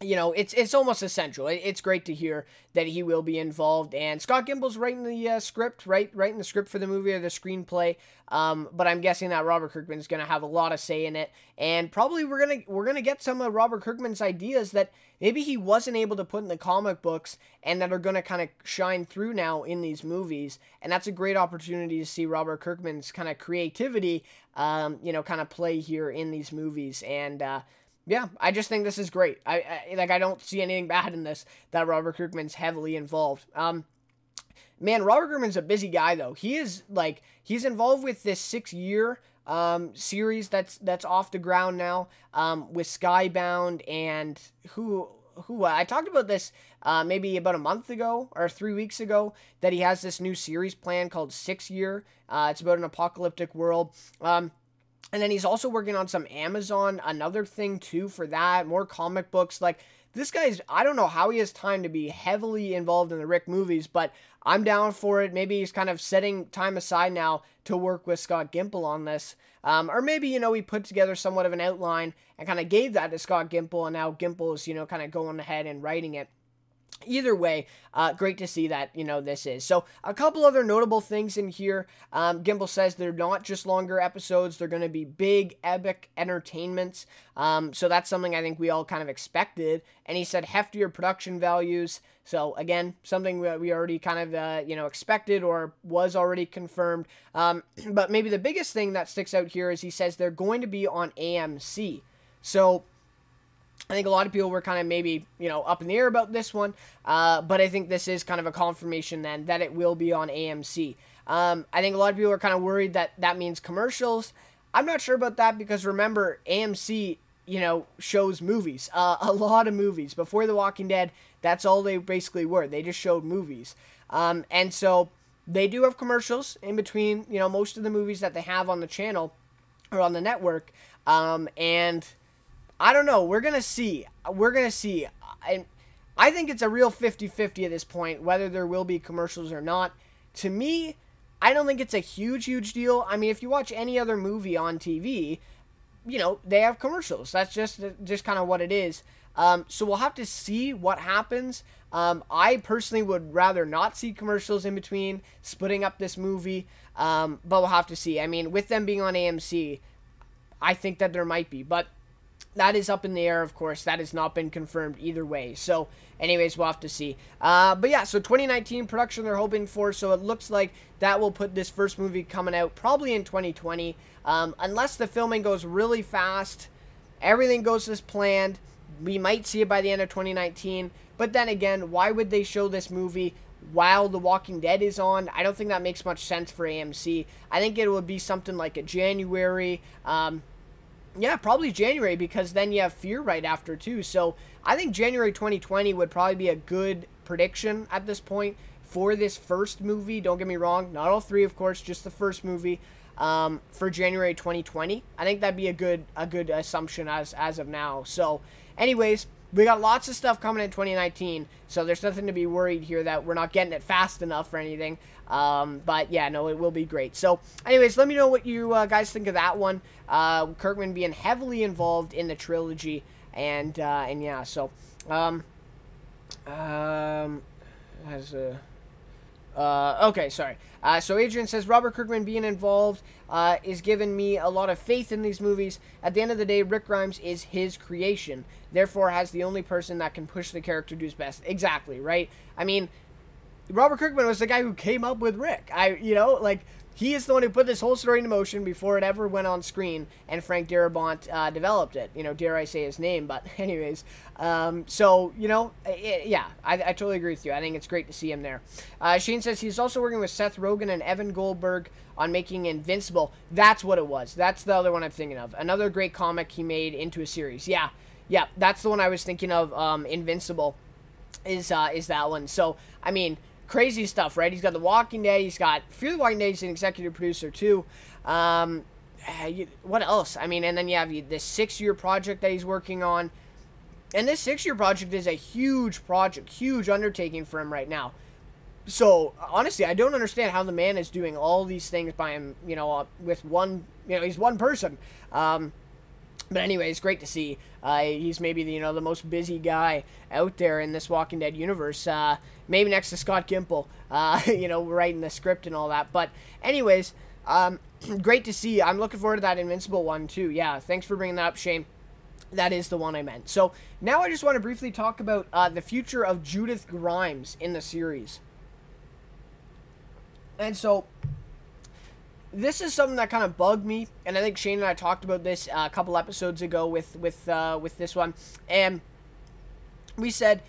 You know, it's almost essential. It's great to hear that he will be involved. And Scott Gimple's writing the script, writing the script for the movie or the screenplay. But I'm guessing that Robert Kirkman's going to have a lot of say in it. And probably we're gonna get some of Robert Kirkman's ideas that maybe he wasn't able to put in the comic books and that are going to kind of shine through now in these movies. And that's a great opportunity to see Robert Kirkman's kind of creativity, you know, kind of play here in these movies. And, yeah, I just think this is great. I don't see anything bad in this, that Robert Kirkman's heavily involved. Man, Robert Kirkman's a busy guy, though. He's involved with this 6-year series that's off the ground now, with Skybound and who I talked about this maybe about a month ago or 3 weeks ago, that he has this new series plan called 6 Year. It's about an apocalyptic world. And then he's also working on some Amazon, another thing too for that, more comic books. Like, this guy's, I don't know how he has time to be heavily involved in the Rick movies, but I'm down for it. Maybe he's kind of setting time aside now to work with Scott Gimple on this. Or maybe, you know, he put together somewhat of an outline and kind of gave that to Scott Gimple, and now Gimple is, you know, kind of going ahead and writing it. Either way, great to see that, you know, this is. So, a couple other notable things in here. Gimple says they're not just longer episodes. They're going to be big, epic entertainments. So, that's something I think we all kind of expected. And he said heftier production values. So, again, something that we already kind of, you know, expected or was already confirmed. But maybe the biggest thing that sticks out here is he says they're going to be on AMC. So, I think a lot of people were kind of maybe, you know, up in the air about this one, but I think this is kind of a confirmation then that it will be on AMC. I think a lot of people are kind of worried that that means commercials. I'm not sure about that because remember, AMC, you know, shows movies, a lot of movies. Before The Walking Dead, that's all they basically were. They just showed movies. And so they do have commercials in between, you know, most of the movies that they have on the channel or on the network. And I don't know. We're going to see. We're going to see. I think it's a real 50-50 at this point, whether there will be commercials or not. To me, I don't think it's a huge deal. I mean, if you watch any other movie on TV, you know, they have commercials. That's just kind of what it is. So we'll have to see what happens. I personally would rather not see commercials in between splitting up this movie. But we'll have to see. I mean, with them being on AMC, I think that there might be. But that is up in the air, of course. That has not been confirmed either way. So, anyways, we'll have to see. But yeah, so 2019 production they're hoping for. So it looks like that will put this first movie coming out probably in 2020. Unless the filming goes really fast, everything goes as planned, we might see it by the end of 2019. But then again, why would they show this movie while The Walking Dead is on? I don't think that makes much sense for AMC. I think it would be something like a January, yeah, probably January, because then you have Fear right after too. So I think January 2020 would probably be a good prediction at this point for this first movie. Don't get me wrong, not all three, of course, just the first movie. for January 2020. I think that'd be a good assumption as of now. So, anyways, we got lots of stuff coming in 2019, so there's nothing to be worried here that we're not getting it fast enough or anything. But yeah, no, it will be great. So, anyways, let me know what you guys think of that one. Kirkman being heavily involved in the trilogy, and yeah, so okay, sorry. So Adrian says, Robert Kirkman being involved is giving me a lot of faith in these movies. At the end of the day, Rick Grimes is his creation. Therefore, has the only person that can push the character to his best. Exactly, right? I mean, Robert Kirkman was the guy who came up with Rick. He is the one who put this whole story into motion before it ever went on screen, and Frank Darabont developed it. Dare I say his name, but anyways. So, yeah, I totally agree with you. I think it's great to see him there. Shane says he's also working with Seth Rogen and Evan Goldberg on making Invincible. That's what it was. That's the other one I'm thinking of. Another great comic he made into a series. Yeah, that's the one I was thinking of. Invincible is that one. So, I mean, crazy stuff, right? He's got The Walking Dead. He's got Fear the Walking Dead. He's an executive producer, too. What else? I mean, and then you have this 6-year project that he's working on. And this 6-year project is a huge project, huge undertaking for him right now. So, honestly, I don't understand how the man is doing all these things by him, with one, he's one person. But anyways, great to see. He's maybe the most busy guy out there in this Walking Dead universe. Maybe next to Scott Gimple, writing the script and all that. But anyways, great to see. I'm looking forward to that Invincible one too. Yeah, thanks for bringing that up, Shane. That is the one I meant. So now I just want to briefly talk about the future of Judith Grimes in the series. And so this is something that kind of bugged me, and I think Shane and I talked about this a couple episodes ago with this one, and we said,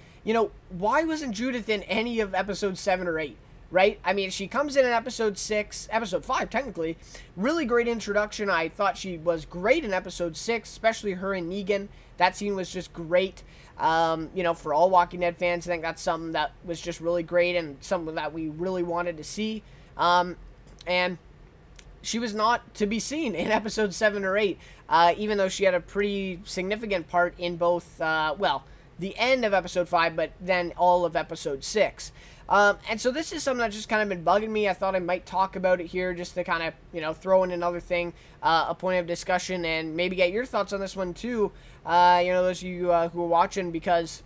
why wasn't Judith in any of episode 7 or 8, right? I mean, she comes in episode 5 technically, really great introduction. I thought she was great in episode 6, especially her and Negan. That scene was just great. For all Walking Dead fans, I think that's something that was just really great and something that we really wanted to see. And she was not to be seen in episode 7 or 8, even though she had a pretty significant part in both, the end of episode 5, but then all of episode 6. And so this is something that's just kind of been bugging me. I thought I might talk about it here just to kind of, throw in another thing, a point of discussion, and maybe get your thoughts on this one too, those of you who are watching, because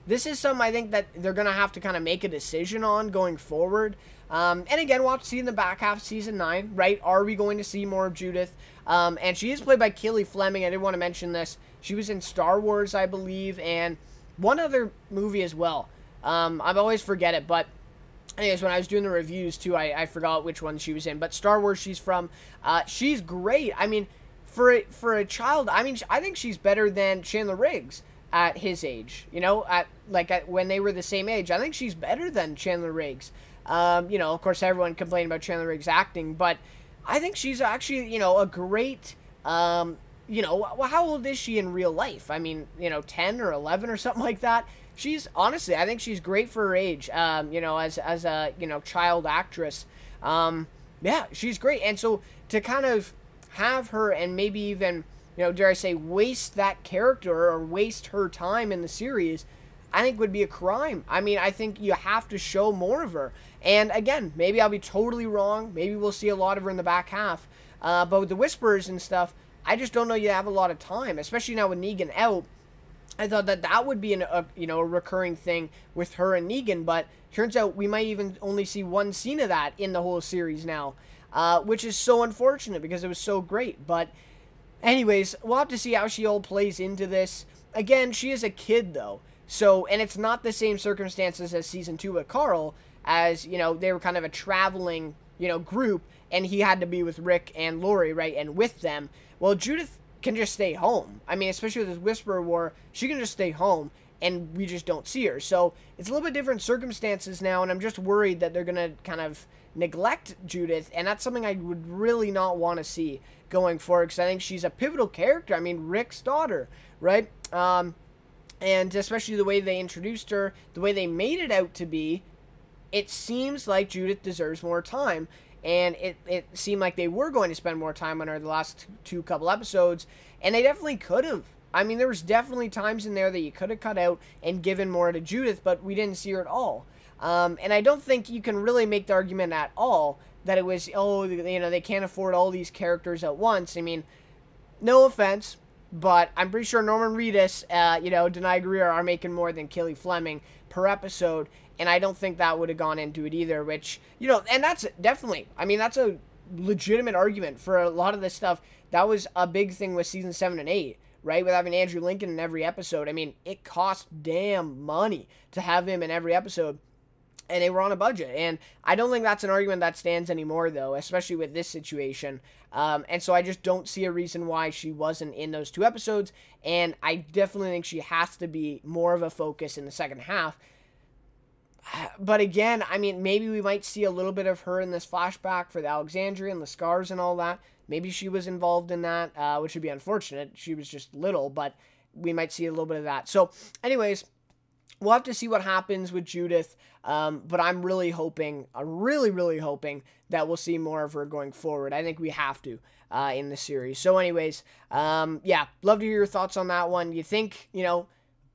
this is something I think that they're going to have to kind of make a decision on going forward. And again, we'll have to see in the back half of season 9, right? Are we going to see more of Judith? And she is played by Keely Fleming. I did want to mention this. She was in Star Wars, I believe, and one other movie as well. I always forget it, but anyways, when I was doing the reviews too, I forgot which one she was in. But Star Wars, she's from. She's great. I mean, for a child, I think she's better than Chandler Riggs at his age. When they were the same age, I think she's better than Chandler Riggs. Of course, everyone complained about Chandler Riggs' acting, but I think she's actually, a great, how old is she in real life? I mean, 10 or 11 or something like that. She's, honestly, I think she's great for her age, as a, child actress. Yeah, she's great. And so to kind of have her and maybe even, dare I say, waste that character or waste her time in the series, I think would be a crime. I mean, I think you have to show more of her. And again, maybe I'll be totally wrong. Maybe we'll see a lot of her in the back half. But with the Whisperers and stuff, I just don't know you have a lot of time, especially now with Negan out. I thought that would be a recurring thing with her and Negan, but turns out we might even only see one scene of that in the whole series now, which is so unfortunate because it was so great. But anyways, we'll have to see how she all plays into this. Again, she is a kid though. So, and it's not the same circumstances as season 2 with Carl, as, they were kind of a traveling, group, and he had to be with Rick and Lori, right, and with them. Well, Judith can just stay home. I mean, especially with this Whisperer War, she can just stay home, and we just don't see her. So, it's a little bit different circumstances now, and I'm just worried that they're going to kind of neglect Judith, and that's something I would really not want to see going forward, because I think she's a pivotal character. I mean, Rick's daughter, right? And especially the way they introduced her, the way they made it out to be, it seems like Judith deserves more time. and it seemed like they were going to spend more time on her the last two couple episodes, and they definitely could have. I mean, there was definitely times in there that you could have cut out and given more to Judith, but we didn't see her at all. And I don't think you can really make the argument at all that it was, oh, you know, they can't afford all these characters at once. I mean, no offense, but I'm pretty sure Norman Reedus, you know, Denai Greer are making more than Kelly Fleming per episode, and I don't think that would have gone into it either, which, you know, and that's definitely, I mean, that's a legitimate argument for a lot of this stuff. That was a big thing with season 7 and 8, right, with having Andrew Lincoln in every episode. I mean, it cost damn money to have him in every episode, and they were on a budget, and I don't think that's an argument that stands anymore, though, especially with this situation, and so I just don't see a reason why she wasn't in those 2 episodes, and I definitely think she has to be more of a focus in the second half. But again, I mean, maybe we might see a little bit of her in this flashback for the Alexandria and the scars and all that. Maybe she was involved in that, which would be unfortunate. She was just little, but we might see a little bit of that. So, anyways, we'll have to see what happens with Judith, but I'm really hoping, really hoping that we'll see more of her going forward. I think we have to in the series. So, anyways, yeah, love to hear your thoughts on that one. You think, you know,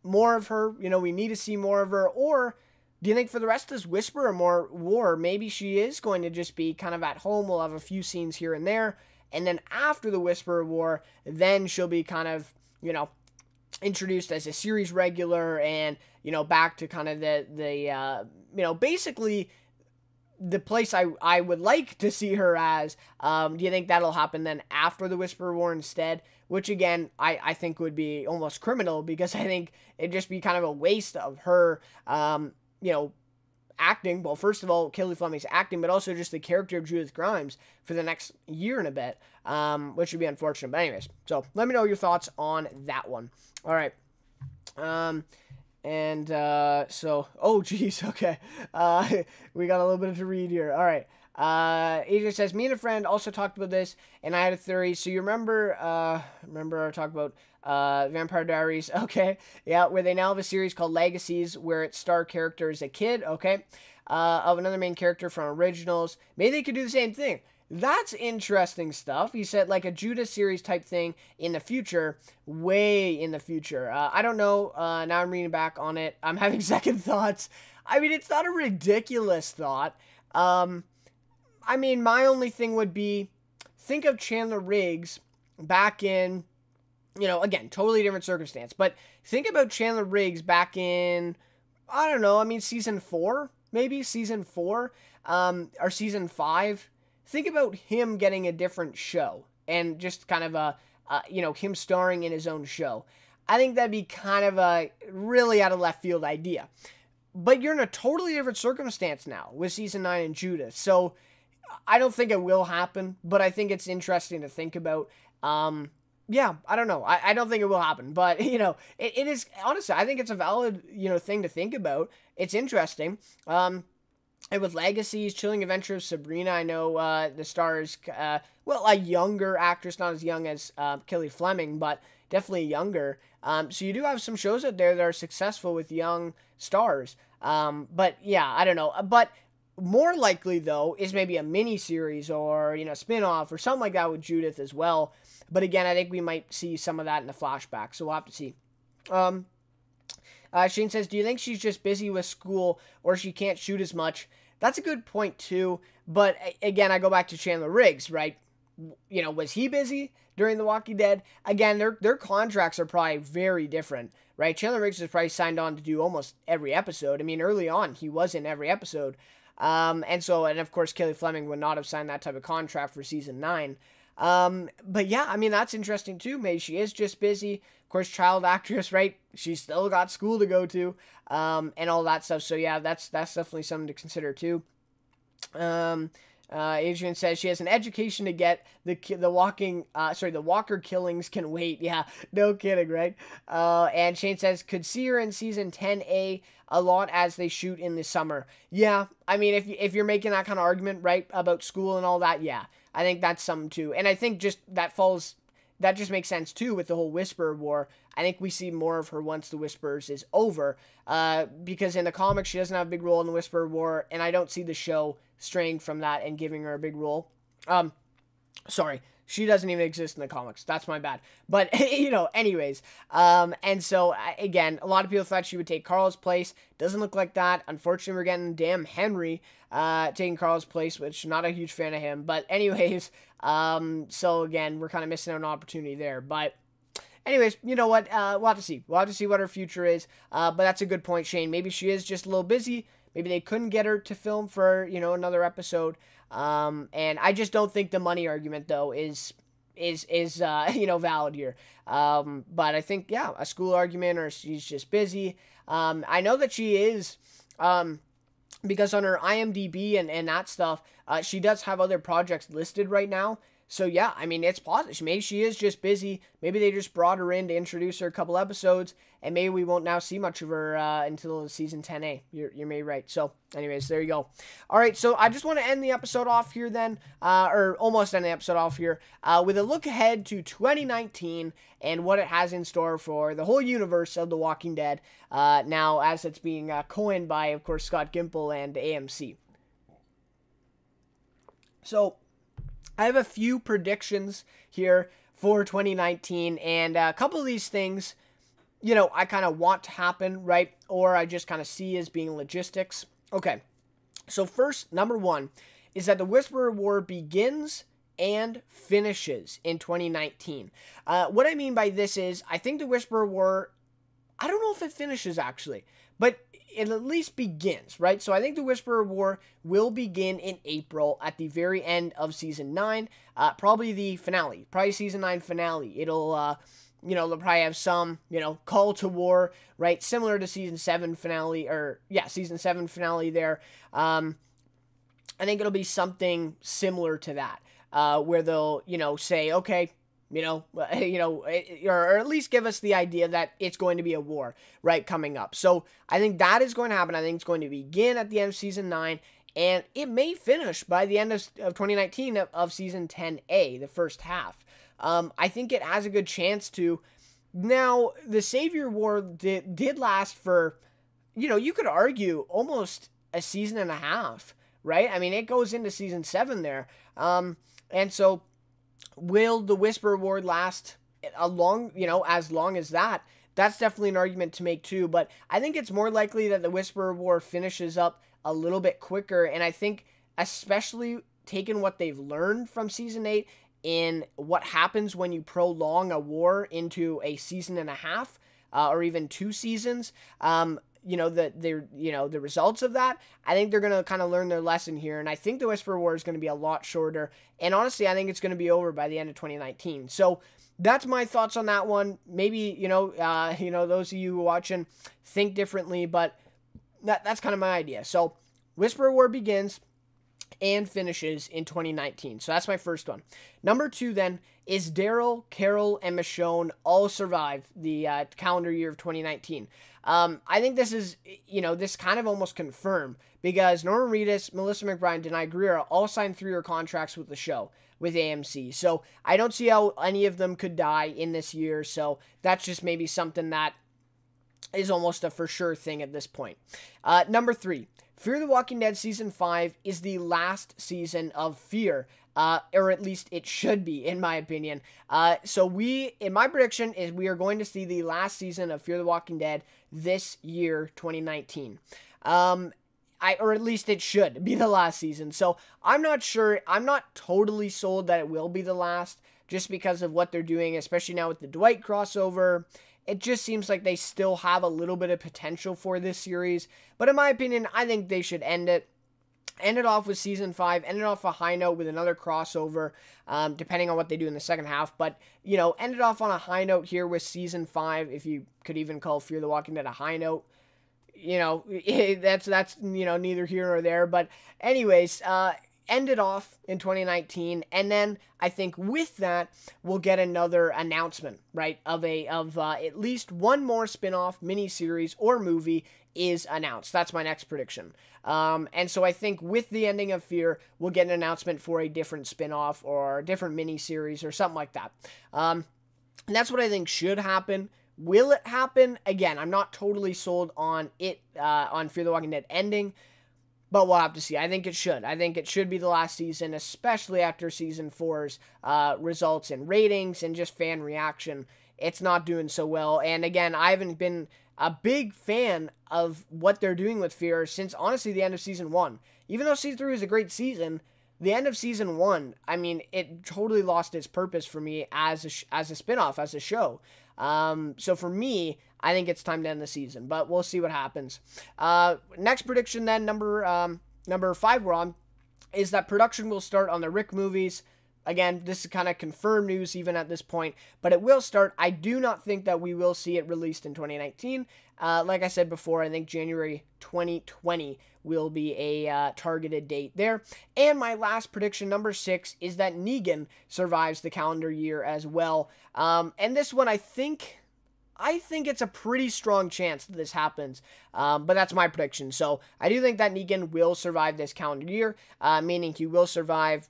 more of her, you know, we need to see more of her, or do you think for the rest of this Whisper or more war, maybe she is going to just be kind of at home? We'll have a few scenes here and there, and then after the Whisper War, then she'll be kind of, you know, introduced as a series regular, and, you know, back to kind of the you know, basically the place I would like to see her as. Do you think that'll happen then after the Whisper War instead? Which, again, I think would be almost criminal, because I think it'd just be kind of a waste of her, you know, acting. Well, first of all, Kelly Fleming's acting, but also just the character of Judith Grimes for the next year and a bit, which would be unfortunate. But anyways, so let me know your thoughts on that one. All right. So, oh, geez, okay. We got a little bit to read here. All right. Adrian says, me and a friend also talked about this, and I had a theory. So you remember I talked about Vampire Diaries, okay, yeah, where they now have a series called Legacies, where its star character is a kid, okay, of another main character from Originals. Maybe they could do the same thing. That's interesting stuff. He said, like a Judah series type thing in the future, way in the future. I don't know. Now I'm reading back on it. I'm having second thoughts. I mean, it's not a ridiculous thought. I mean, my only thing would be, think of Chandler Riggs back in, you know, again, totally different circumstance, but think about Chandler Riggs back in, I don't know, I mean, season 4, maybe, season 4, or season 5. Think about him getting a different show, and just kind of you know, him starring in his own show. I think that'd be kind of a really out of left field idea. But you're in a totally different circumstance now with season 9 and Judith, so I don't think it will happen, but I think it's interesting to think about. Yeah, I don't know. I don't think it will happen, but, you know, it is, honestly, I think it's a valid, you know, thing to think about. It's interesting. And with Legacies, Chilling Adventure of Sabrina, I know the stars, well, a younger actress, not as young as Kelly Fleming, but definitely younger. So you do have some shows out there that are successful with young stars. But, yeah, I don't know. But more likely, though, is maybe a mini-series or, you know, spin-off or something like that with Judith as well. But again, I think we might see some of that in the flashback, so we'll have to see. Shane says, do you think she's just busy with school or she can't shoot as much? That's a good point, too. But again, I go back to Chandler Riggs, right? You know, was he busy during The Walking Dead? Again, their contracts are probably very different, right? Chandler Riggs is probably signed on to do almost every episode. I mean, early on, he was in every episode. And of course, Kelly Fleming would not have signed that type of contract for season 9. But yeah, I mean, that's interesting too. Maybe she is just busy. Of course, child actress, right? She's still got school to go to, and all that stuff. So yeah, that's definitely something to consider too. Adrian says she has an education to get. The Walker killings can wait. Yeah, no kidding, right? And Shane says, could see her in season 10A a lot as they shoot in the summer. Yeah, I mean, if you're making that kind of argument, right, about school and all that, yeah, I think that's something too. And I think just that falls that just makes sense too with the whole Whisperer War. I think we see more of her once the Whisperers is over, because in the comics she doesn't have a big role in the Whisperer War, and I don't see the show straying from that and giving her a big role. Sorry, she doesn't even exist in the comics. That's my bad. But, anyways. And so, again, a lot of people thought she would take Carl's place. Doesn't look like that. Unfortunately, we're getting damn Henry taking Carl's place, which not a huge fan of him. But, anyways, so, again, we're kind of missing out on an opportunity there. But, anyways, you know what? We'll have to see. We'll have to see what her future is. But that's a good point, Shane. Maybe she is just a little busy. Maybe they couldn't get her to film for, another episode. And I just don't think the money argument, though, is valid here. But I think, yeah, a school argument, or she's just busy. I know that she is, because on her IMDb and that stuff, she does have other projects listed right now. So, yeah, I mean, it's positive. Maybe she is just busy. Maybe they just brought her in to introduce her a couple episodes, and maybe we won't now see much of her until season 10A. You're maybe right. So, anyways, there you go. All right, so I just want to end the episode off here then, or almost end the episode off here, with a look ahead to 2019 and what it has in store for the whole universe of The Walking Dead, now as it's being coined by, of course, Scott Gimple and AMC. So, I have a few predictions here for 2019, and a couple of these things, I kind of want to happen, right? Or I just kind of see as being logistics. Okay, so first, number one, is that the Whisperer War begins and finishes in 2019. What I mean by this is, I think the Whisperer War, I don't know if it finishes actually, but it at least begins, right? So I think the Whisperer War will begin in April at the very end of Season 9, probably the finale, probably Season 9 finale. It'll, they'll probably have some, call to war, right? Similar to Season 7 finale, Season 7 finale there. I think it'll be something similar to that, where they'll, say, okay, or at least give us the idea that it's going to be a war, right, coming up. So I think that is going to happen. I think it's going to begin at the end of Season 9, and it may finish by the end of 2019 of Season 10A, the first half. I think it has a good chance to. Now, the Savior War did last for, you could argue almost a season and a half, right? I mean, it goes into Season 7 there. And so, will the Whisperer War last as long as that? That's definitely an argument to make too, but I think it's more likely that the Whisperer War finishes up a little bit quicker, and I think especially taking what they've learned from Season 8 in what happens when you prolong a war into a season and a half, or even 2 seasons, the results of that, I think they're going to kind of learn their lesson here, and I think the Whisperer War is going to be a lot shorter, and honestly, I think it's going to be over by the end of 2019, so that's my thoughts on that one. Maybe, those of you who are watching think differently, but that's kind of my idea. So, Whisperer War begins and finishes in 2019. So that's my first one. Number 2 then is Daryl, Carol, and Michonne all survive the calendar year of 2019. I think this is, this kind of almost confirmed because Norman Reedus, Melissa McBride, and Denai Greer all signed 3-year contracts with the show, with AMC. So I don't see how any of them could die in this year. So that's just maybe something that is almost a for sure thing at this point. Number 3. Fear the Walking Dead Season 5 is the last season of Fear, or at least it should be, in my opinion. So in my prediction, is we are going to see the last season of Fear the Walking Dead this year, 2019. Or at least it should be the last season. So I'm not sure. I'm not totally sold that it will be the last, just because of what they're doing, especially now with the Dwight crossover. It just seems like they still have a little bit of potential for this series. But in my opinion, I think they should end it off with Season 5, end it off a high note with another crossover, depending on what they do in the second half. But, end it off on a high note here with Season 5, if you could even call Fear the Walking Dead a high note. That's neither here nor there. But anyways, end it off in 2019, and then I think with that we'll get another announcement, right, of at least one more spin-off miniseries or movie is announced. That's my next prediction. And so I think with the ending of Fear, we'll get an announcement for a different spin-off or a different miniseries or something like that. And that's what I think should happen. Will it happen? Again, I'm not totally sold on it, on Fear the Walking Dead ending, but we'll have to see. I think it should. I think it should be the last season, especially after season 4's results and ratings and just fan reaction. It's not doing so well. And again, I haven't been a big fan of what they're doing with Fear since, honestly, the end of season 1. Even though season 3 was a great season, the end of season 1, I mean, it totally lost its purpose for me as a spinoff, as a show. So for me, I think it's time to end the season, but we'll see what happens. Next prediction then, number 5 we're on, is that production will start on the Rick movies. Again, this is kind of confirmed news even at this point, but it will start. I do not think that we will see it released in 2019. Like I said before, I think January 2020 will be a targeted date there. And my last prediction, number 6, is that Negan survives the calendar year as well. And this one, I think it's a pretty strong chance that this happens, but that's my prediction. So I do think that Negan will survive this calendar year, meaning he will survive,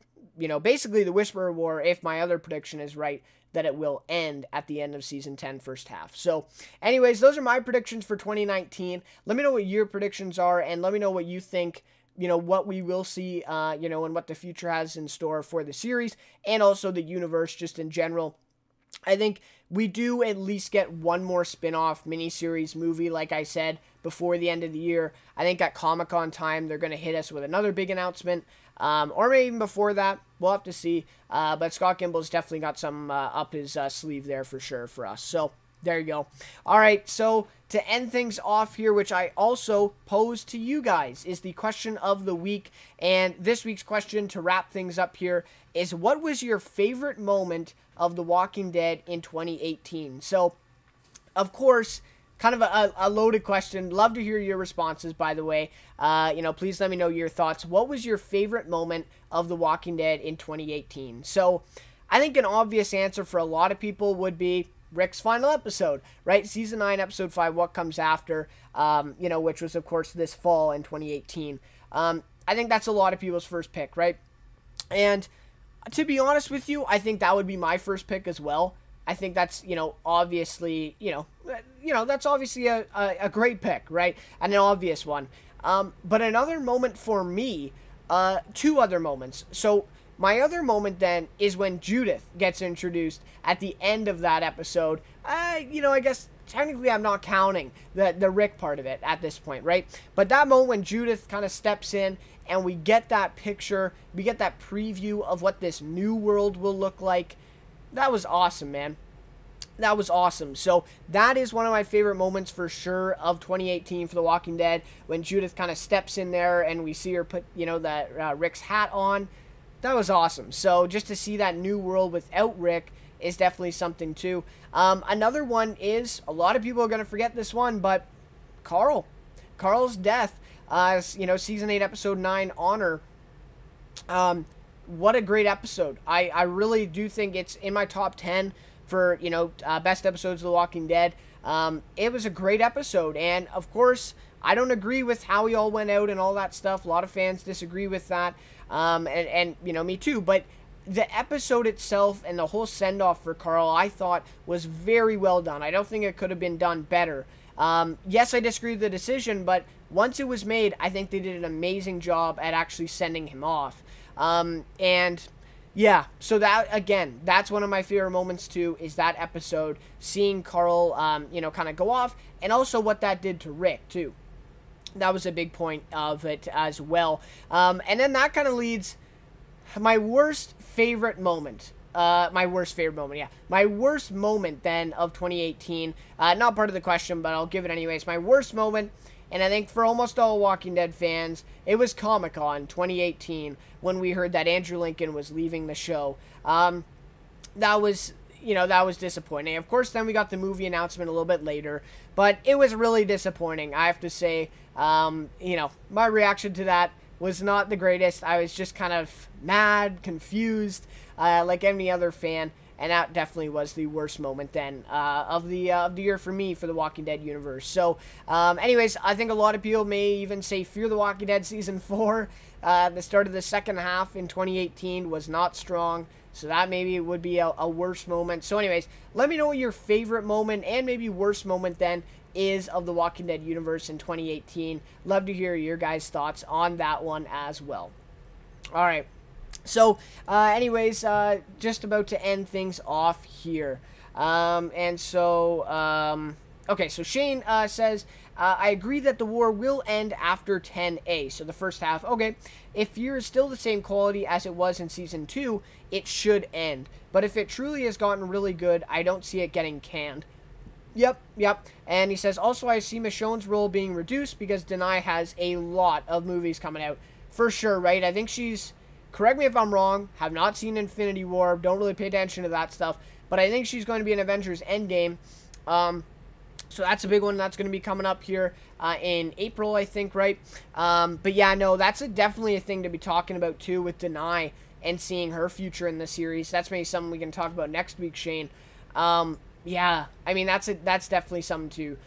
basically the Whisperer War, if my other prediction is right, that it will end at the end of season 10 first half. So anyways, those are my predictions for 2019. Let me know what your predictions are, and let me know what you think, what we will see, and what the future has in store for the series, and also the universe just in general. I think we do at least get one more spin-off miniseries movie, like I said, before the end of the year. I think at Comic-Con time, they're going to hit us with another big announcement, or maybe even before that. We'll have to see, but Scott Gimble's definitely got some up his sleeve there for sure for us. So there you go. All right, so to end things off here, which I also posed to you guys, is the question of the week. And this week's question, to wrap things up here, is what was your favorite moment of The Walking Dead in 2018? So, of course, kind of a loaded question. Love to hear your responses, by the way. Please let me know your thoughts. What was your favorite moment of The Walking Dead in 2018? So, I think an obvious answer for a lot of people would be Rick's final episode, right? Season 9, Episode 5, What Comes After, which was, of course, this fall in 2018. I think that's a lot of people's first pick, right? And to be honest with you, I think that would be my first pick as well. I think that's, obviously, that's obviously a great pick, right? And an obvious one. But another moment for me, 2 other moments. So my other moment then is when Judith gets introduced at the end of that episode. I guess technically I'm not counting the Rick part of it at this point, right? But that moment when Judith kind of steps in and we get that picture, we get that preview of what this new world will look like, that was awesome, man. That was awesome. So that is one of my favorite moments for sure of 2018 for The Walking Dead, when Judith kind of steps in there and we see her put, that Rick's hat on. That was awesome. So just to see that new world without Rick is definitely something too. Another one is, a lot of people are going to forget this one, but Carl's death, season 8, episode 9, Honor. What a great episode. I really do think it's in my top 10 for, best episodes of The Walking Dead. It was a great episode, and of course, I don't agree with how he all went out and all that stuff. A lot of fans disagree with that, and me too, but the episode itself and the whole send-off for Carl, I thought, was very well done. I don't think it could have been done better. Yes, I disagree with the decision, but once it was made, I think they did an amazing job at actually sending him off. And yeah, so that, again, that's one of my favorite moments too, is that episode, seeing Carl, kind of go off, and also what that did to Rick too. That was a big point of it as well. And then that kind of leads my worst favorite moment. My worst moment then of 2018. Not part of the question, but I'll give it anyways. My worst moment, and I think for almost all Walking Dead fans, it was Comic-Con 2018 when we heard that Andrew Lincoln was leaving the show. That was disappointing. Of course, then we got the movie announcement a little bit later, but it was really disappointing, I have to say. My reaction to that was not the greatest. I was just kind of mad, confused, like any other fan. And that definitely was the worst moment then of the year for me for the Walking Dead universe. So, anyways, I think a lot of people may even say Fear the Walking Dead Season 4, the start of the second half in 2018 was not strong. So that maybe would be a worse moment. So anyways, let me know what your favorite moment and maybe worst moment then is of the Walking Dead universe in 2018. Love to hear your guys' thoughts on that one as well. All right. So, anyways, just about to end things off here. Okay, so Shane says, I agree that the war will end after 10A, so the first half. Okay, if Fear is still the same quality as it was in Season 2, it should end. But if it truly has gotten really good, I don't see it getting canned. Yep. And he says, also, I see Michonne's role being reduced because Denai has a lot of movies coming out. For sure, right? I think she's... Correct me if I'm wrong, have not seen Infinity War, don't really pay attention to that stuff, but I think she's going to be in Avengers Endgame, so that's a big one that's going to be coming up here in April, I think, right? But yeah, no, that's definitely a thing to be talking about too with Denai and seeing her future in the series. That's maybe something we can talk about next week, Shane. Yeah, I mean, that's definitely something too,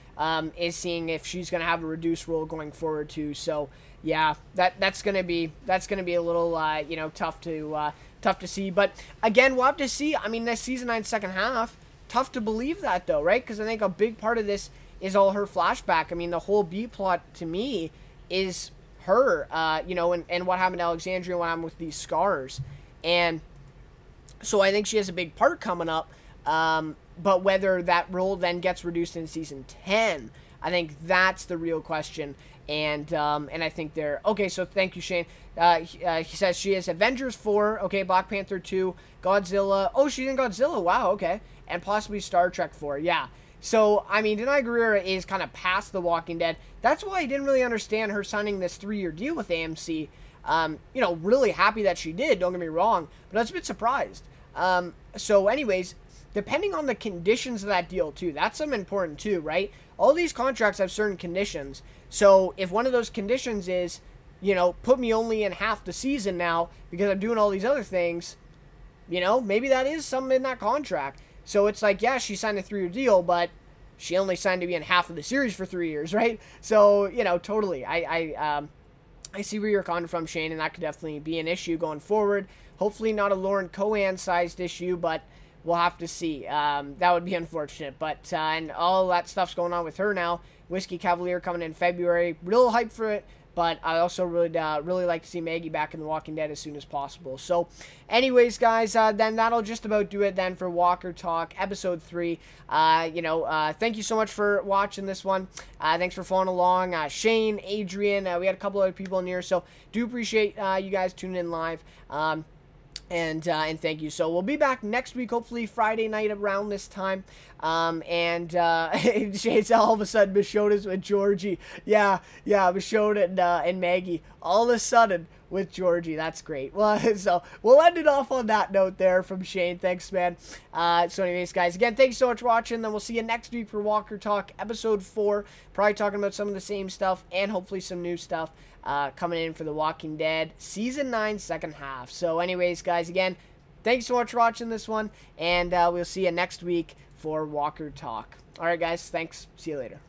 is seeing if she's going to have a reduced role going forward too, so... Yeah, that's gonna be a little tough to see. But again, we'll have to see. I mean, this season 9 second half, tough to believe that though, right? Because I think a big part of this is all her flashback. I mean, the whole B plot to me is her, and what happened to Alexandria, what happened with these scars, and so I think she has a big part coming up. But whether that role then gets reduced in season 10, I think that's the real question. And I think they're... Okay, so thank you, Shane. He says she is Avengers 4, okay, Black Panther 2, Godzilla... Oh, she's in Godzilla, wow, okay. And possibly Star Trek 4, yeah. So, I mean, Denai Guerrera is kind of past The Walking Dead. That's why I didn't really understand her signing this 3-year deal with AMC. Really happy that she did, don't get me wrong, but I was a bit surprised. So, anyways, depending on the conditions of that deal, too, that's something important, too, right? All these contracts have certain conditions. So if one of those conditions is, put me only in half the season now because I'm doing all these other things, maybe that is something in that contract. So it's like, yeah, she signed a 3-year deal, but she only signed to be in half of the series for 3 years, right? So, totally. I see where you're coming from, Shane, and that could definitely be an issue going forward. Hopefully not a Lauren Cohan-sized issue, but we'll have to see. That would be unfortunate. But, and all that stuff's going on with her now. Whiskey Cavalier coming in February. Real hype for it. But I also really like to see Maggie back in The Walking Dead as soon as possible. So, anyways, guys, then that'll just about do it then for Walker Talk Episode 3. Thank you so much for watching this one. Thanks for following along. Shane, Adrian, we had a couple other people in here. So, do appreciate you guys tuning in live. And thank you. So we'll be back next week, hopefully Friday night around this time. Shay's all of a sudden Michonne's with Georgie. Yeah, Michonne and Maggie all of a sudden with Georgie. That's great. Well, so we'll end it off on that note there from Shane. Thanks, man. So anyways, guys, again, thanks so much for watching. Then we'll see you next week for Walker Talk Episode 4. Probably talking about some of the same stuff and hopefully some new stuff coming in for The Walking Dead Season 9 second half. So anyways, guys, again, thanks so much for watching this one, and we'll see you next week for Walker Talk. All right, guys, thanks. See you later.